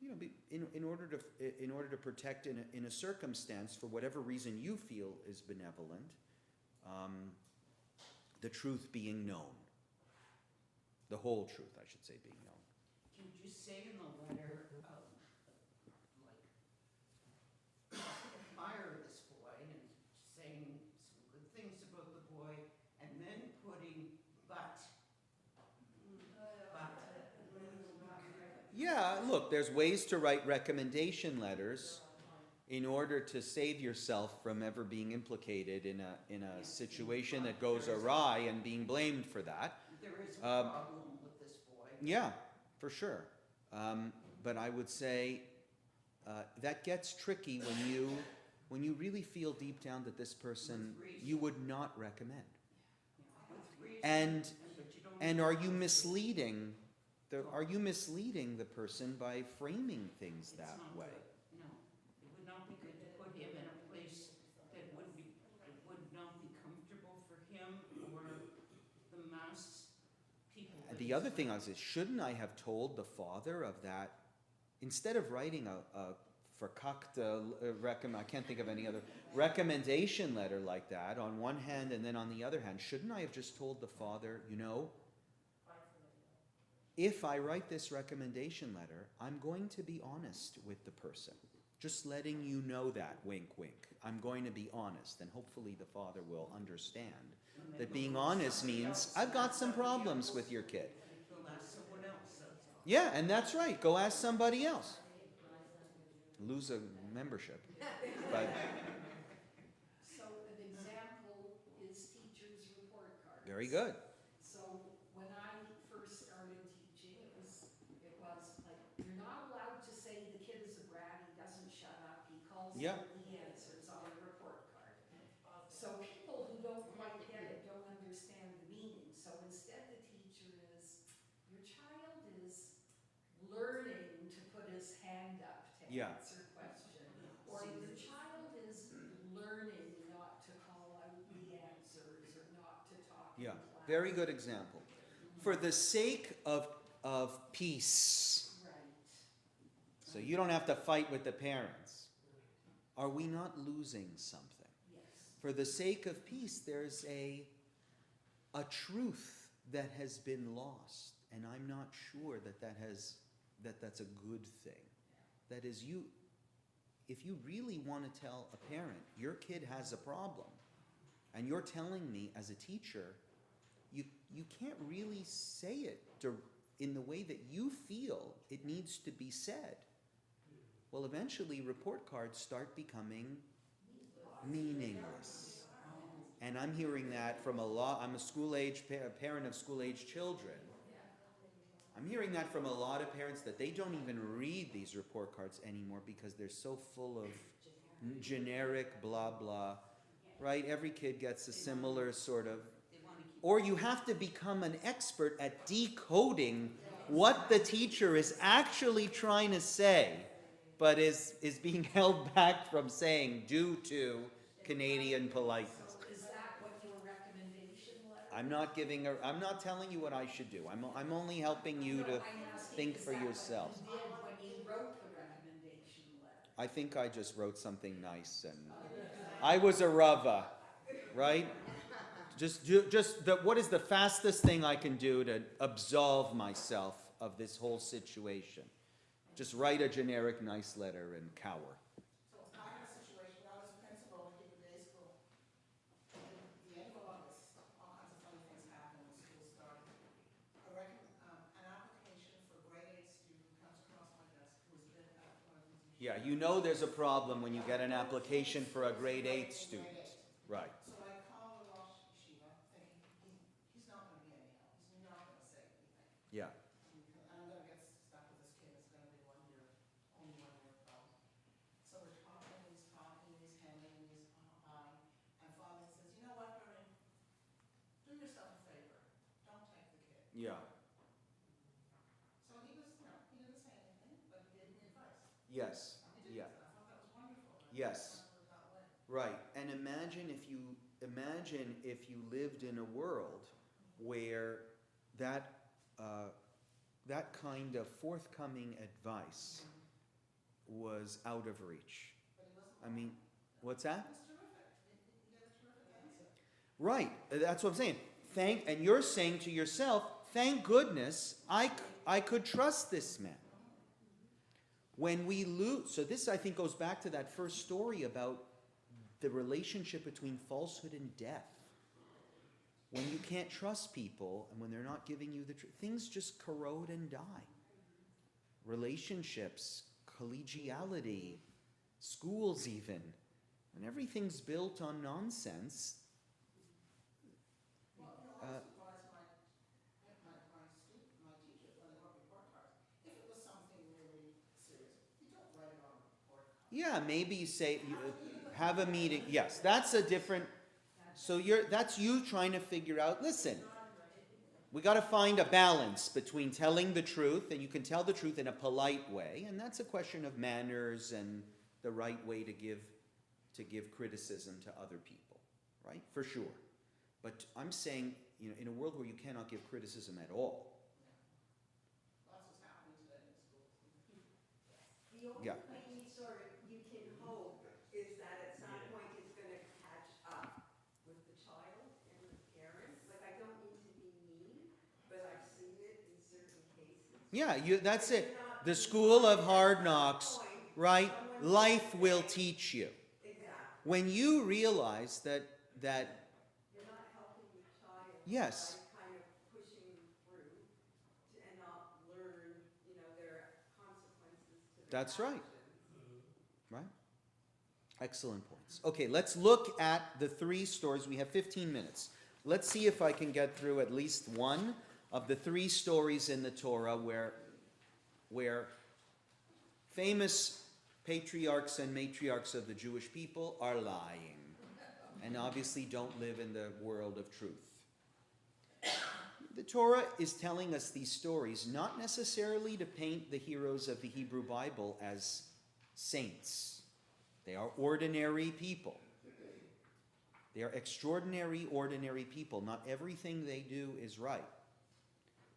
in order to protect in a circumstance, for whatever reason you feel is benevolent, the truth being known. The whole truth, I should say, being known. Can you say in the letter, admire this boy and saying some good things about the boy, and then putting but. Yeah, look, there's ways to write recommendation letters in order to save yourself from ever being implicated in a situation that goes awry and being blamed for that. There is a problem with this boy. Yeah, for sure. But I would say that gets tricky when you really feel deep down that this person you would not recommend. And are you misleading Are you misleading the person by framing things that way? No, it would not be good to put him in a place that it would not be comfortable for him or the mass people. that The he's other thing around. is, shouldn't I have told the father of that, instead of writing a verkackte I can't think of any other recommendation letter like that on one hand, and then on the other hand, shouldn't I have just told the father, if I write this recommendation letter, I'm going to be honest with the person. Just letting you know that, wink, wink. I'm going to be honest, and hopefully the father will understand that being honest means, I've got some problems with your kid. Go ask someone else, that's all. Yeah, and that's right. Go ask somebody else. Lose a membership. But So an example is teacher's report cards. very good. So when I first started teaching, it was like, you're not allowed to say the kid is a brat, he doesn't shut up, he calls Yeah. in the answers on a report card. So people who don't quite get it don't understand the meaning. So instead the teacher is, your child is learning to put his hand up to Yeah. answer question. Or your child is learning not to call out the answers or not to talk in Yeah, class. very good example. For the sake of peace, Right. so you don't have to fight with the parents, are we not losing something? Yes. For the sake of peace, there's a truth that has been lost, and I'm not sure that's a good thing. That is, if you really want to tell a parent your kid has a problem, and you're telling me as a teacher, you can't really say it in the way that you feel it needs to be said. Well, eventually report cards start becoming meaningless. And I'm hearing that from I'm a parent of school-age children. I'm hearing that from a lot of parents that they don't even read these report cards anymore because they're so full of generic blah blah, right? Every kid gets a similar sort of, or you have to become an expert at decoding what the teacher is actually trying to say, but is being held back from saying due to Canadian politeness. Is that what your recommendation letter? I'm not telling you what I should do. I'm only helping you to I'm asking, think is for that what yourself. you did when you wrote the recommendation letter? I think I just wrote something nice, and I was a rava, right? What is the fastest thing I can do to absolve myself of this whole situation? Just write a generic nice letter and cower. So I had a situation, I was a principal in a day school. In the end of August, all kinds of funny things happened when school started. An application for a grade 8 student comes across my desk who has been at one of these machines. Yeah, you know there's a problem when you get an application for a grade 8 student. Right. So I call the Rosh Yeshiva thinking he's not going to be any help. He's not going to say anything. Yeah. And I'm going to get stuck with this kid. It's going to be only 1 year problem. So we're talking, he's handling, and finally he says, you know what, Doreen, do yourself a favor. Don't take the kid. Yeah. So he was, he didn't say anything, but he gave me advice. Yes. He did. Yeah. I thought that was wonderful. Yes. Right. And imagine if you lived in a world where that kind of forthcoming advice was out of reach. I mean, what's that? That's terrific. He gave a terrific answer. Right. That's what I'm saying. And you're saying to yourself, thank goodness I could trust this man. When we lose, so this I think goes back to that first story about the relationship between falsehood and death. When you can't trust people and when they're not giving you the truth, things just corrode and die. Relationships, collegiality, schools even. When everything's built on nonsense. Well, I was surprised my teachers, when they wrote report cards, if it was something really serious, you don't write it on a report card. Yeah, maybe you say, have a meeting. Yes, that's a different, so that's you trying to figure out, listen, we got to find a balance between telling the truth, and you can tell the truth in a polite way, and that's a question of manners and the right way to give criticism to other people, right? For sure. But I'm saying, in a world where you cannot give criticism at all, That's what's happening today in schools. The only Yeah. way you can hope is that at some point it's gonna catch up with the child and the parent. Like, I don't mean to be mean, but I've seen it in certain cases. yeah, that's If it. you're not The being school of honest hard at knocks, that point, right? someone's Life gonna will say- teach you. Exactly. When you realize that You're not helping the child. Yes. By kind of pushing through and not learn, there are consequences to their That's right. actions. right? Excellent points. Okay, let's look at the three stories. We have 15 minutes. Let's see if I can get through at least one of the three stories in the Torah where famous patriarchs and matriarchs of the Jewish people are lying and obviously don't live in the world of truth. The Torah is telling us these stories not necessarily to paint the heroes of the Hebrew Bible as saints. They are ordinary people. They are extraordinary, ordinary people. Not everything they do is right.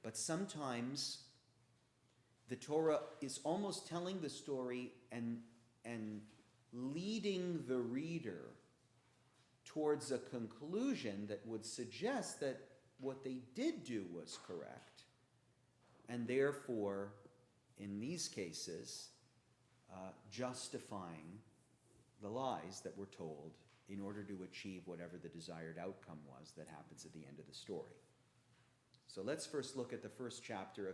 But sometimes the Torah is almost telling the story and leading the reader towards a conclusion that would suggest that what they did do was correct. And therefore, in these cases, justifying the lies that were told in order to achieve whatever the desired outcome was that happens at the end of the story. So let's first look at the first chapter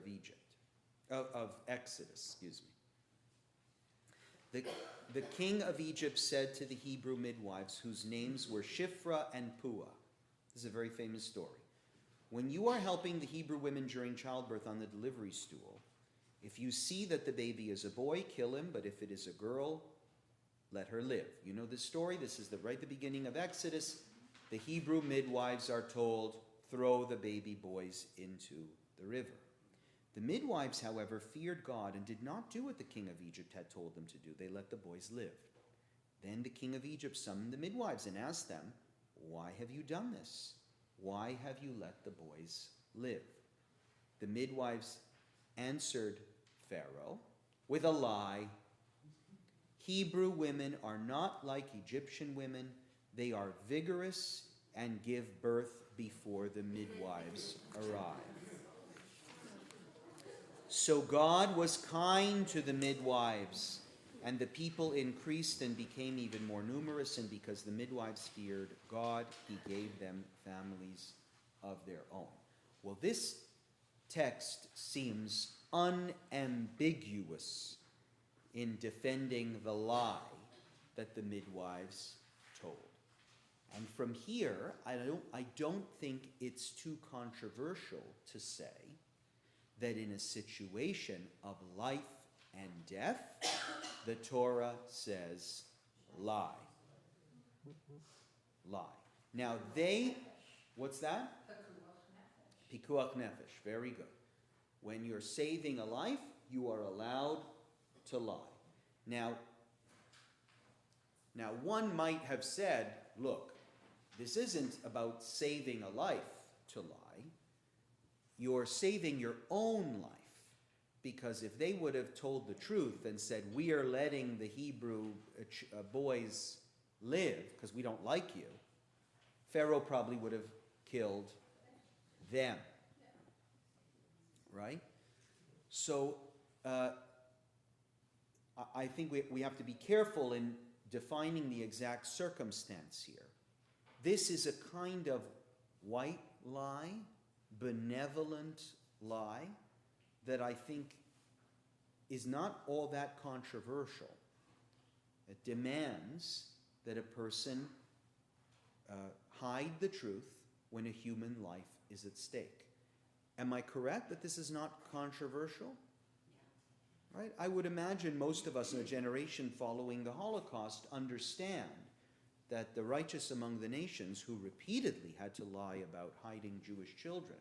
of Exodus, excuse me. The king of Egypt said to the Hebrew midwives, whose names were Shiphrah and Puah. This is a very famous story. When you are helping the Hebrew women during childbirth on the delivery stool, if you see that the baby is a boy, kill him, but if it is a girl, let her live. You know this story. This is right at the beginning of Exodus. The Hebrew midwives are told, throw the baby boys into the river. The midwives, however, feared God and did not do what the king of Egypt had told them to do. They let the boys live. Then the king of Egypt summoned the midwives and asked them, why have you done this? Why have you let the boys live? The midwives answered Pharaoh with a lie. Hebrew women are not like Egyptian women. They are vigorous and give birth before the midwives arrive. So God was kind to the midwives, and the people increased and became even more numerous, and because the midwives feared God, he gave them families of their own. Well, this text seems unambiguous in defending the lie that the midwives told. And from here, I don't think it's too controversial to say that in a situation of life and death, the Torah says lie. Lie. Now what's that? Pikuach nefesh. Very good. When you're saving a life, you are allowed to lie. Now one might have said, look, this isn't about saving a life to lie. You're saving your own life. Because if they would have told the truth and said, we are letting the Hebrew boys live because we don't like you, Pharaoh probably would have killed them. Right? So I think we have to be careful in defining the exact circumstance here. This is a kind of white lie, benevolent lie, that I think is not all that controversial. It demands that a person hide the truth when a human life is at stake. Am I correct that this is not controversial? Right? I would imagine most of us in a generation following the Holocaust understand that the righteous among the nations who repeatedly had to lie about hiding Jewish children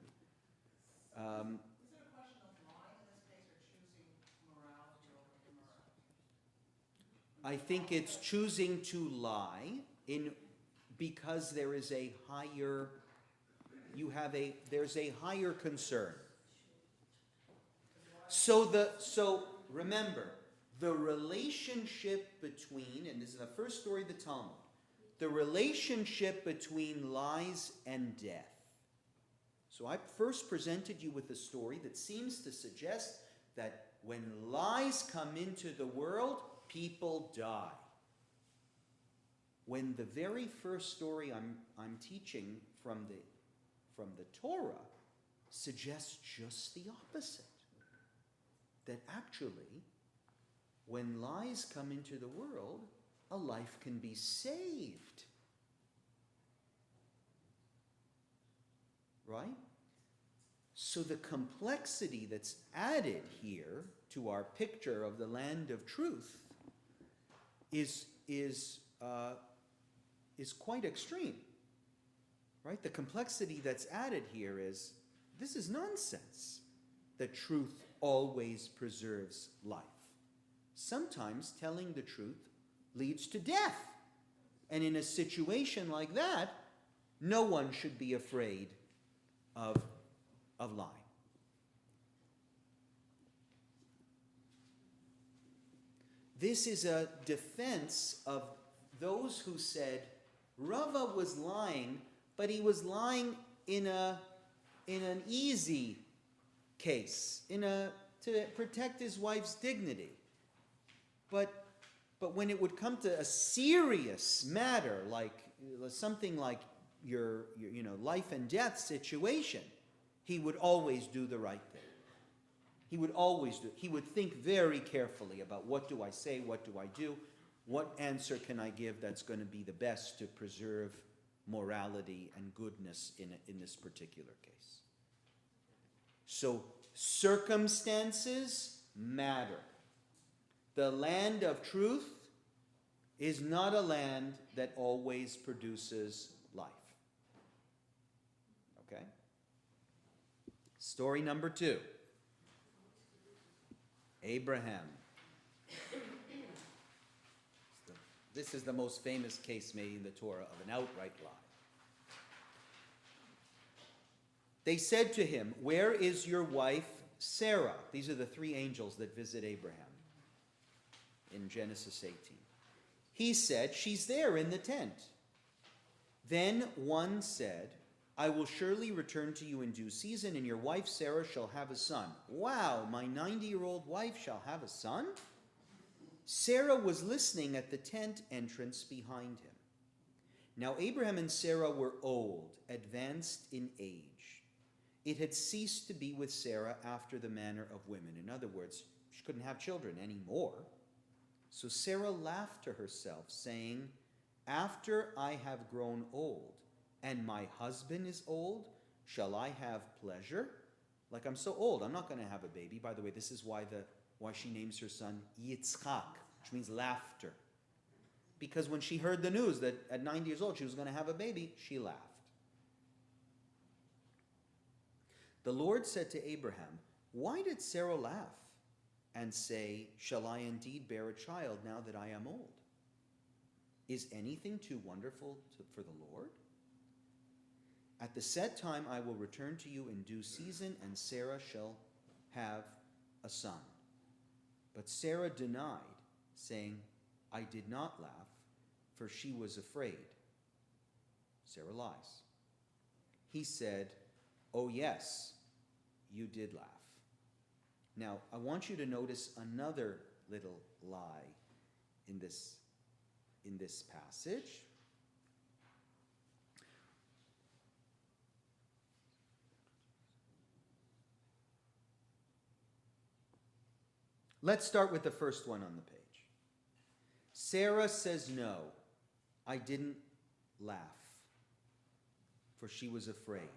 Is it a question of lying in this case or choosing morality over immorality? I think it's choosing to lie because there is a higher, there's a higher concern. So remember, the relationship between, and this is the first story of the Talmud, the relationship between lies and death. So I first presented you with a story that seems to suggest that when lies come into the world, people die. When the very first story I'm teaching from the Torah suggests just the opposite. That actually, when lies come into the world, a life can be saved. Right? So the complexity that's added here to our picture of the land of truth is quite extreme. Right? The complexity that's added here is, this is nonsense. The truth always preserves life. Sometimes telling the truth leads to death. And in a situation like that, no one should be afraid of lying. This is a defense of those who said Rava was lying, but he was lying in an easy case, to protect his wife's dignity. But when it would come to a serious matter, like something like your life and death situation, he would always do the right thing. He would think very carefully about, what do I say, what do I do, what answer can I give that's going to be the best to preserve morality and goodness in this particular case. So circumstances matter. The land of truth is not a land that always produces life. Okay? Story number 2. Abraham. This is the most famous case made in the Torah of an outright lie. They said to him, "Where is your wife Sarah?" These are the 3 angels that visit Abraham in Genesis 18. He said, "She's there in the tent." Then one said, "I will surely return to you in due season, and your wife Sarah shall have a son." Wow, my 90-year-old wife shall have a son? Sarah was listening at the tent entrance behind him. Now Abraham and Sarah were old, advanced in age. It had ceased to be with Sarah after the manner of women. In other words, she couldn't have children anymore. So Sarah laughed to herself, saying, "After I have grown old, and my husband is old, shall I have pleasure?" Like, I'm so old, I'm not going to have a baby. By the way, this is why she names her son Yitzchak, which means laughter. Because when she heard the news that at 90 years old she was going to have a baby, she laughed. The Lord said to Abraham, "Why did Sarah laugh and say, 'Shall I indeed bear a child now that I am old?' Is anything too wonderful for the Lord? At the set time I will return to you in due season, and Sarah shall have a son." But Sarah denied, saying, "I did not laugh, for she was afraid." Sarah lies. He said, "Oh yes, you did laugh." Now, I want you to notice another little lie in this passage. Let's start with the first one on the page. Sarah says, "No, I didn't laugh, for she was afraid."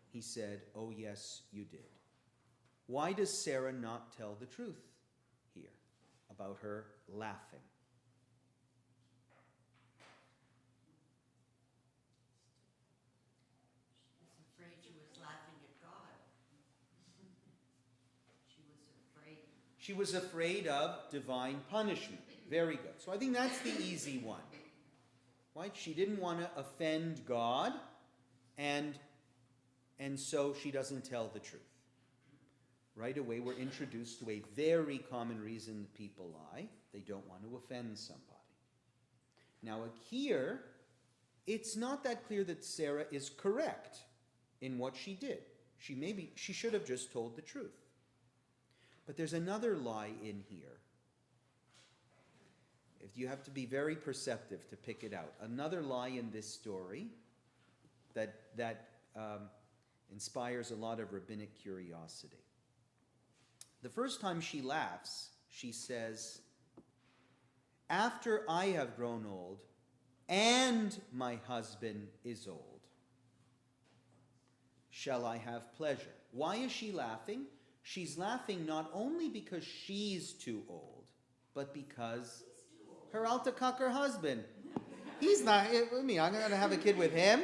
He said, "Oh yes, you did." Why does Sarah not tell the truth here about her laughing? She was afraid she was laughing at God. She was afraid of divine punishment. Very good. So I think that's the easy one. Right? She didn't want to offend God, and so she doesn't tell the truth. Right away, we're introduced to a very common reason that people lie. They don't want to offend somebody. Now, here, it's not that clear that Sarah is correct in what she did. She should have just told the truth. But there's another lie in here. You have to be very perceptive to pick it out. Another lie in this story that inspires a lot of rabbinic curiosity. The first time she laughs, she says, "After I have grown old and my husband is old, shall I have pleasure?" Why is she laughing? She's laughing not only because she's too old, but because her Altakaker husband, he's not, I'm going to have a kid with him.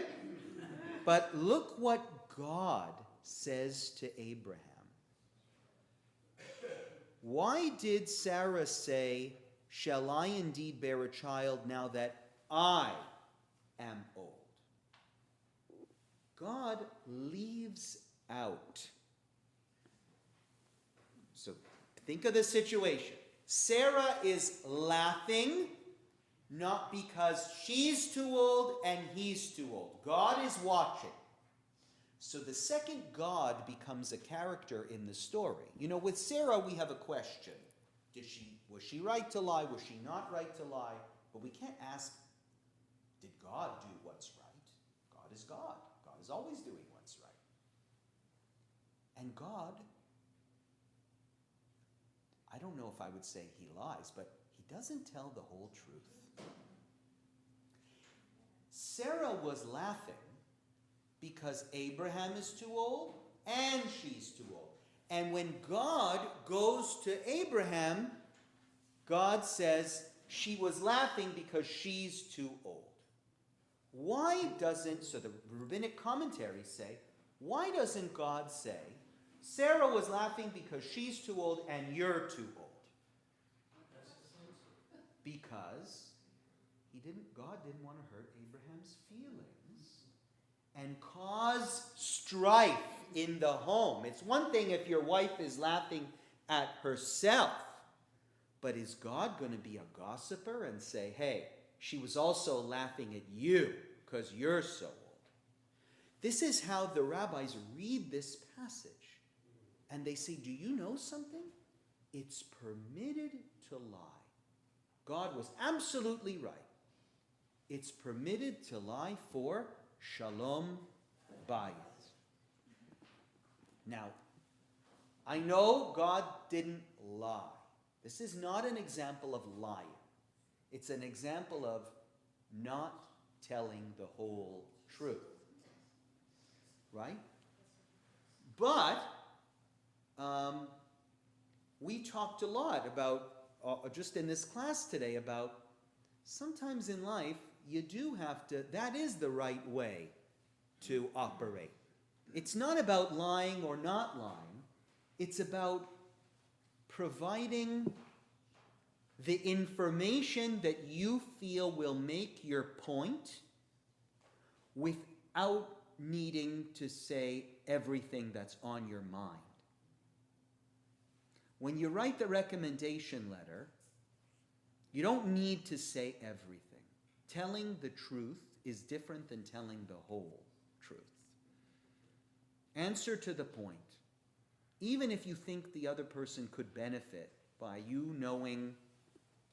But look what God says to Abraham. Why did Sarah say, "Shall I indeed bear a child now that I am old?" God leaves out. So think of the situation. Sarah is laughing not because she's too old and he's too old. God is watching. So the second God becomes a character in the story. You know, with Sarah we have a question. Was she right to lie? Was she not right to lie? But we can't ask, did God do what's right? God is God. God is always doing what's right. And God, I don't know if I would say he lies, but he doesn't tell the whole truth. Sarah was laughing because Abraham is too old and she's too old. And when God goes to Abraham, God says she was laughing because she's too old. So the rabbinic commentaries say, why doesn't God say, Sarah was laughing because she's too old and you're too old? Because God didn't want to hurt Abraham's feelings and cause strife in the home. It's one thing if your wife is laughing at herself, but is God going to be a gossiper and say, hey, she was also laughing at you because you're so old? This is how the rabbis read this passage. And they say, do you know something? It's permitted to lie. God was absolutely right. It's permitted to lie for shalom bayit. Now, I know God didn't lie. This is not an example of lying. It's an example of not telling the whole truth. Right? But we talked a lot about, just in this class today, about sometimes in life you do have to, that is the right way to operate. It's not about lying or not lying. It's about providing the information that you feel will make your point without needing to say everything that's on your mind. When you write the recommendation letter, you don't need to say everything. Telling the truth is different than telling the whole truth. Answer to the point. Even if you think the other person could benefit by you knowing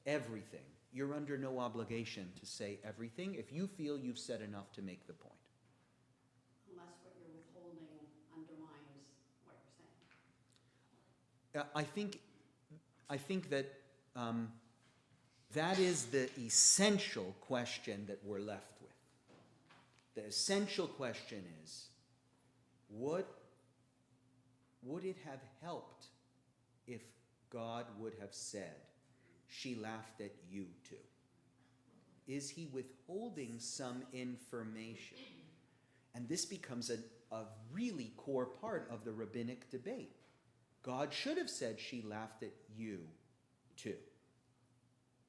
everything, you're under no obligation to say everything if you feel you've said enough to make the point. Unless what you're withholding undermines what you're saying. I think that that is the essential question that we're left with. The essential question is, would it have helped if God would have said, she laughed at you too? Is he withholding some information? And this becomes a really core part of the rabbinic debate. God should have said she laughed at you too.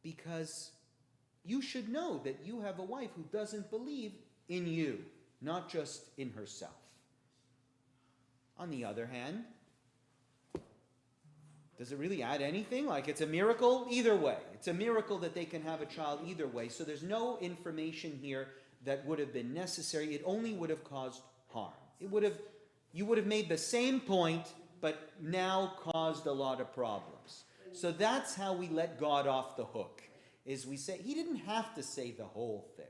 Because you should know that you have a wife who doesn't believe in you, not just in herself. On the other hand, does it really add anything? Like, it's a miracle either way. It's a miracle that they can have a child either way. So there's no information here that would have been necessary. It only would have caused harm. You would have made the same point, but now caused a lot of problems. So that's how we let God off the hook, is we say, he didn't have to say the whole thing.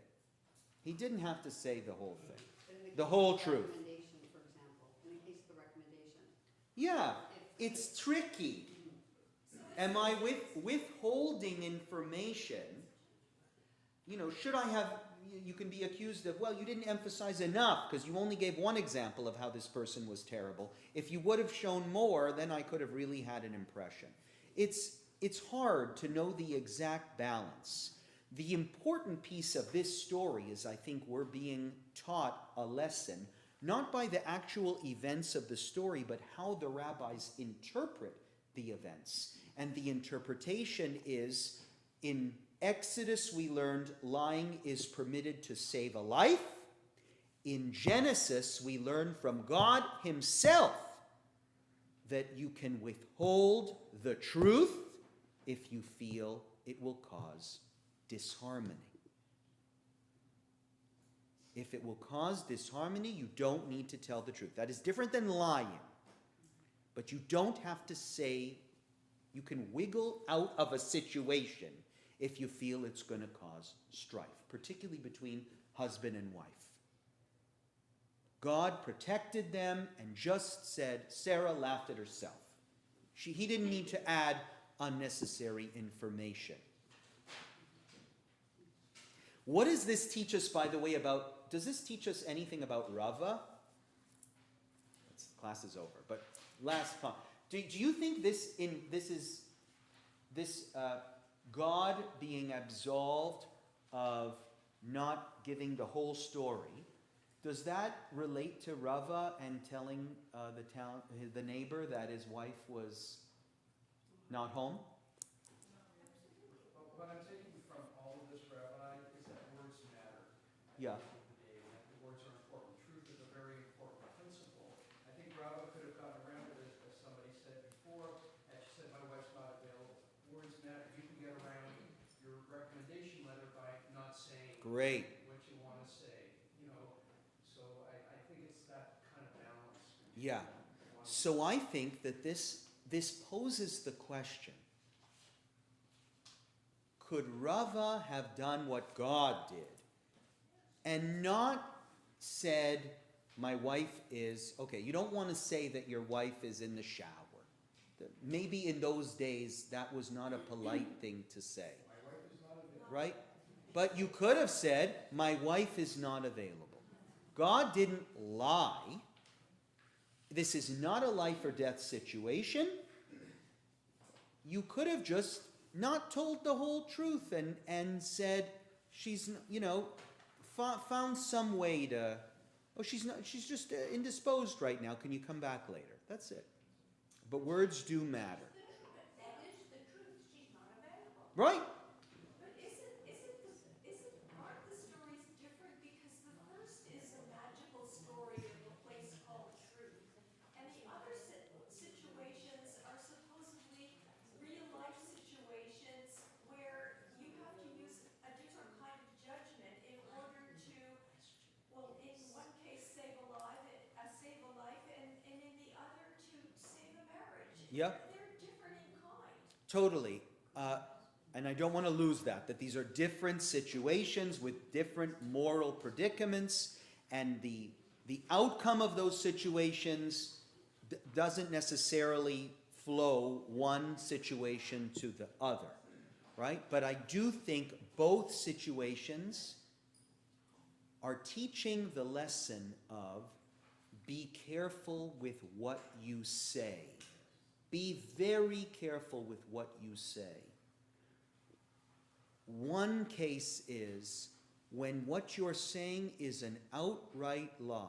He didn't have to say the whole thing. But in The case whole of the truth. recommendation, for example, in the case of the recommendation. Yeah, it's tricky. Am I withholding information? Should I have, you can be accused of, well, you didn't emphasize enough because you only gave one example of how this person was terrible. If you would have shown more, then I could have really had an impression. It's hard to know the exact balance. The important piece of this story is, I think, we're being taught a lesson, not by the actual events of the story, but how the rabbis interpret the events. And the interpretation is, in Exodus we learned lying is permitted to save a life. In Genesis we learn from God himself that you can withhold the truth if you feel it will cause disharmony. If it will cause disharmony, you don't need to tell the truth. That is different than lying. But you don't have to say, you can wiggle out of a situation if you feel it's going to cause strife, particularly between husband and wife. God protected them and just said, Sarah laughed at herself. He didn't need to add unnecessary information. What does this teach us, by the way, does this teach us anything about Rava? Class is over, but last comment. Do you think this is God being absolved of not giving the whole story? Does that relate to Rava and telling the neighbor that his wife was not home? What I'm taking from all of this, Rabbi, is that words matter. Yeah. The words are important. Truth is a very important principle. I think Rabbi could have gotten around it, as somebody said before, and she said, my wife's not available. Words matter. You can get around your recommendation letter by not saying Great. what you want to say. So I think it's that kind of balance. Yeah. So I think that this poses the question, could Rava have done what God did and not said, my wife is, okay, you don't want to say that your wife is in the shower. Maybe in those days that was not a polite thing to say. My wife is not available. Right? But you could have said, my wife is not available. God didn't lie. This is not a life or death situation. You could have just not told the whole truth and said, she's, found some way to, she's just indisposed right now. Can you come back later? That's it. But words do matter. That is the truth, she's not available. Right? But aren't the stories different? Because the first is a magical story of a place called truth. And the other situations are supposedly real life situations where you have to use a different kind of judgment in order to, well, in one case save a life, and in the other to save a marriage. Yep. They're different in kind. Totally. And I don't want to lose that these are different situations with different moral predicaments, and the outcome of those situations doesn't necessarily flow one situation to the other, right? But I do think both situations are teaching the lesson of be careful with what you say. Be very careful with what you say. One case is when what you're saying is an outright lie,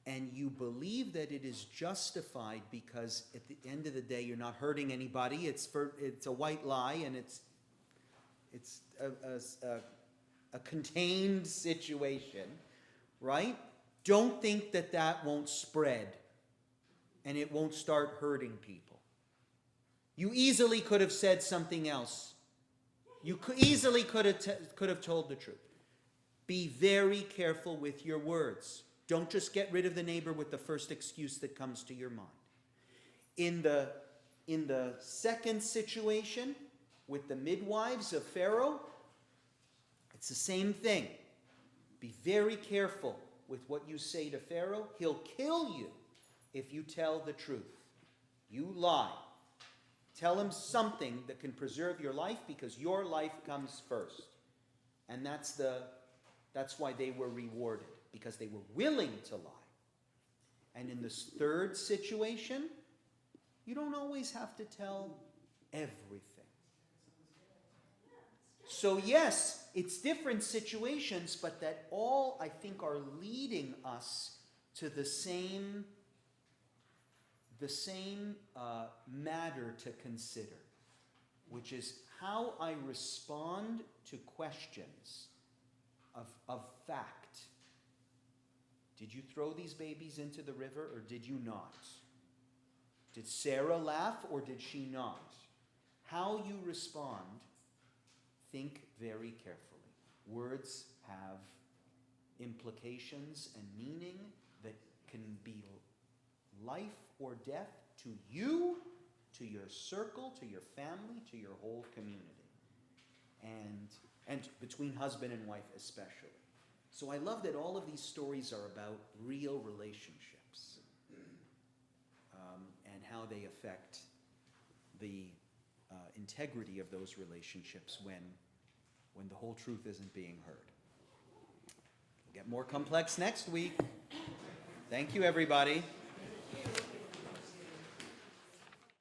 and you believe that it is justified because at the end of the day you're not hurting anybody, it's a white lie, and it's a contained situation, right? Don't think that that won't spread and it won't start hurting people. You easily could have said something else. You easily could have told the truth. Be very careful with your words. Don't just get rid of the neighbor with the first excuse that comes to your mind. In the second situation with the midwives of Pharaoh, it's the same thing. Be very careful with what you say to Pharaoh. He'll kill you if you tell the truth. You lie. Tell him something that can preserve your life, because your life comes first. And that's why they were rewarded, because they were willing to lie. And in this third situation, you don't always have to tell everything. So yes, it's different situations, but that all, I think, are leading us to the same matter to consider, which is how I respond to questions of fact. Did you throw these babies into the river or did you not? Did Sarah laugh or did she not? How you respond, think very carefully. Words have implications and meaning that can be life or death to you, to your circle, to your family, to your whole community. And between husband and wife especially. So I love that all of these stories are about real relationships and how they affect the integrity of those relationships when the whole truth isn't being heard. We'll get more complex next week. Thank you, everybody.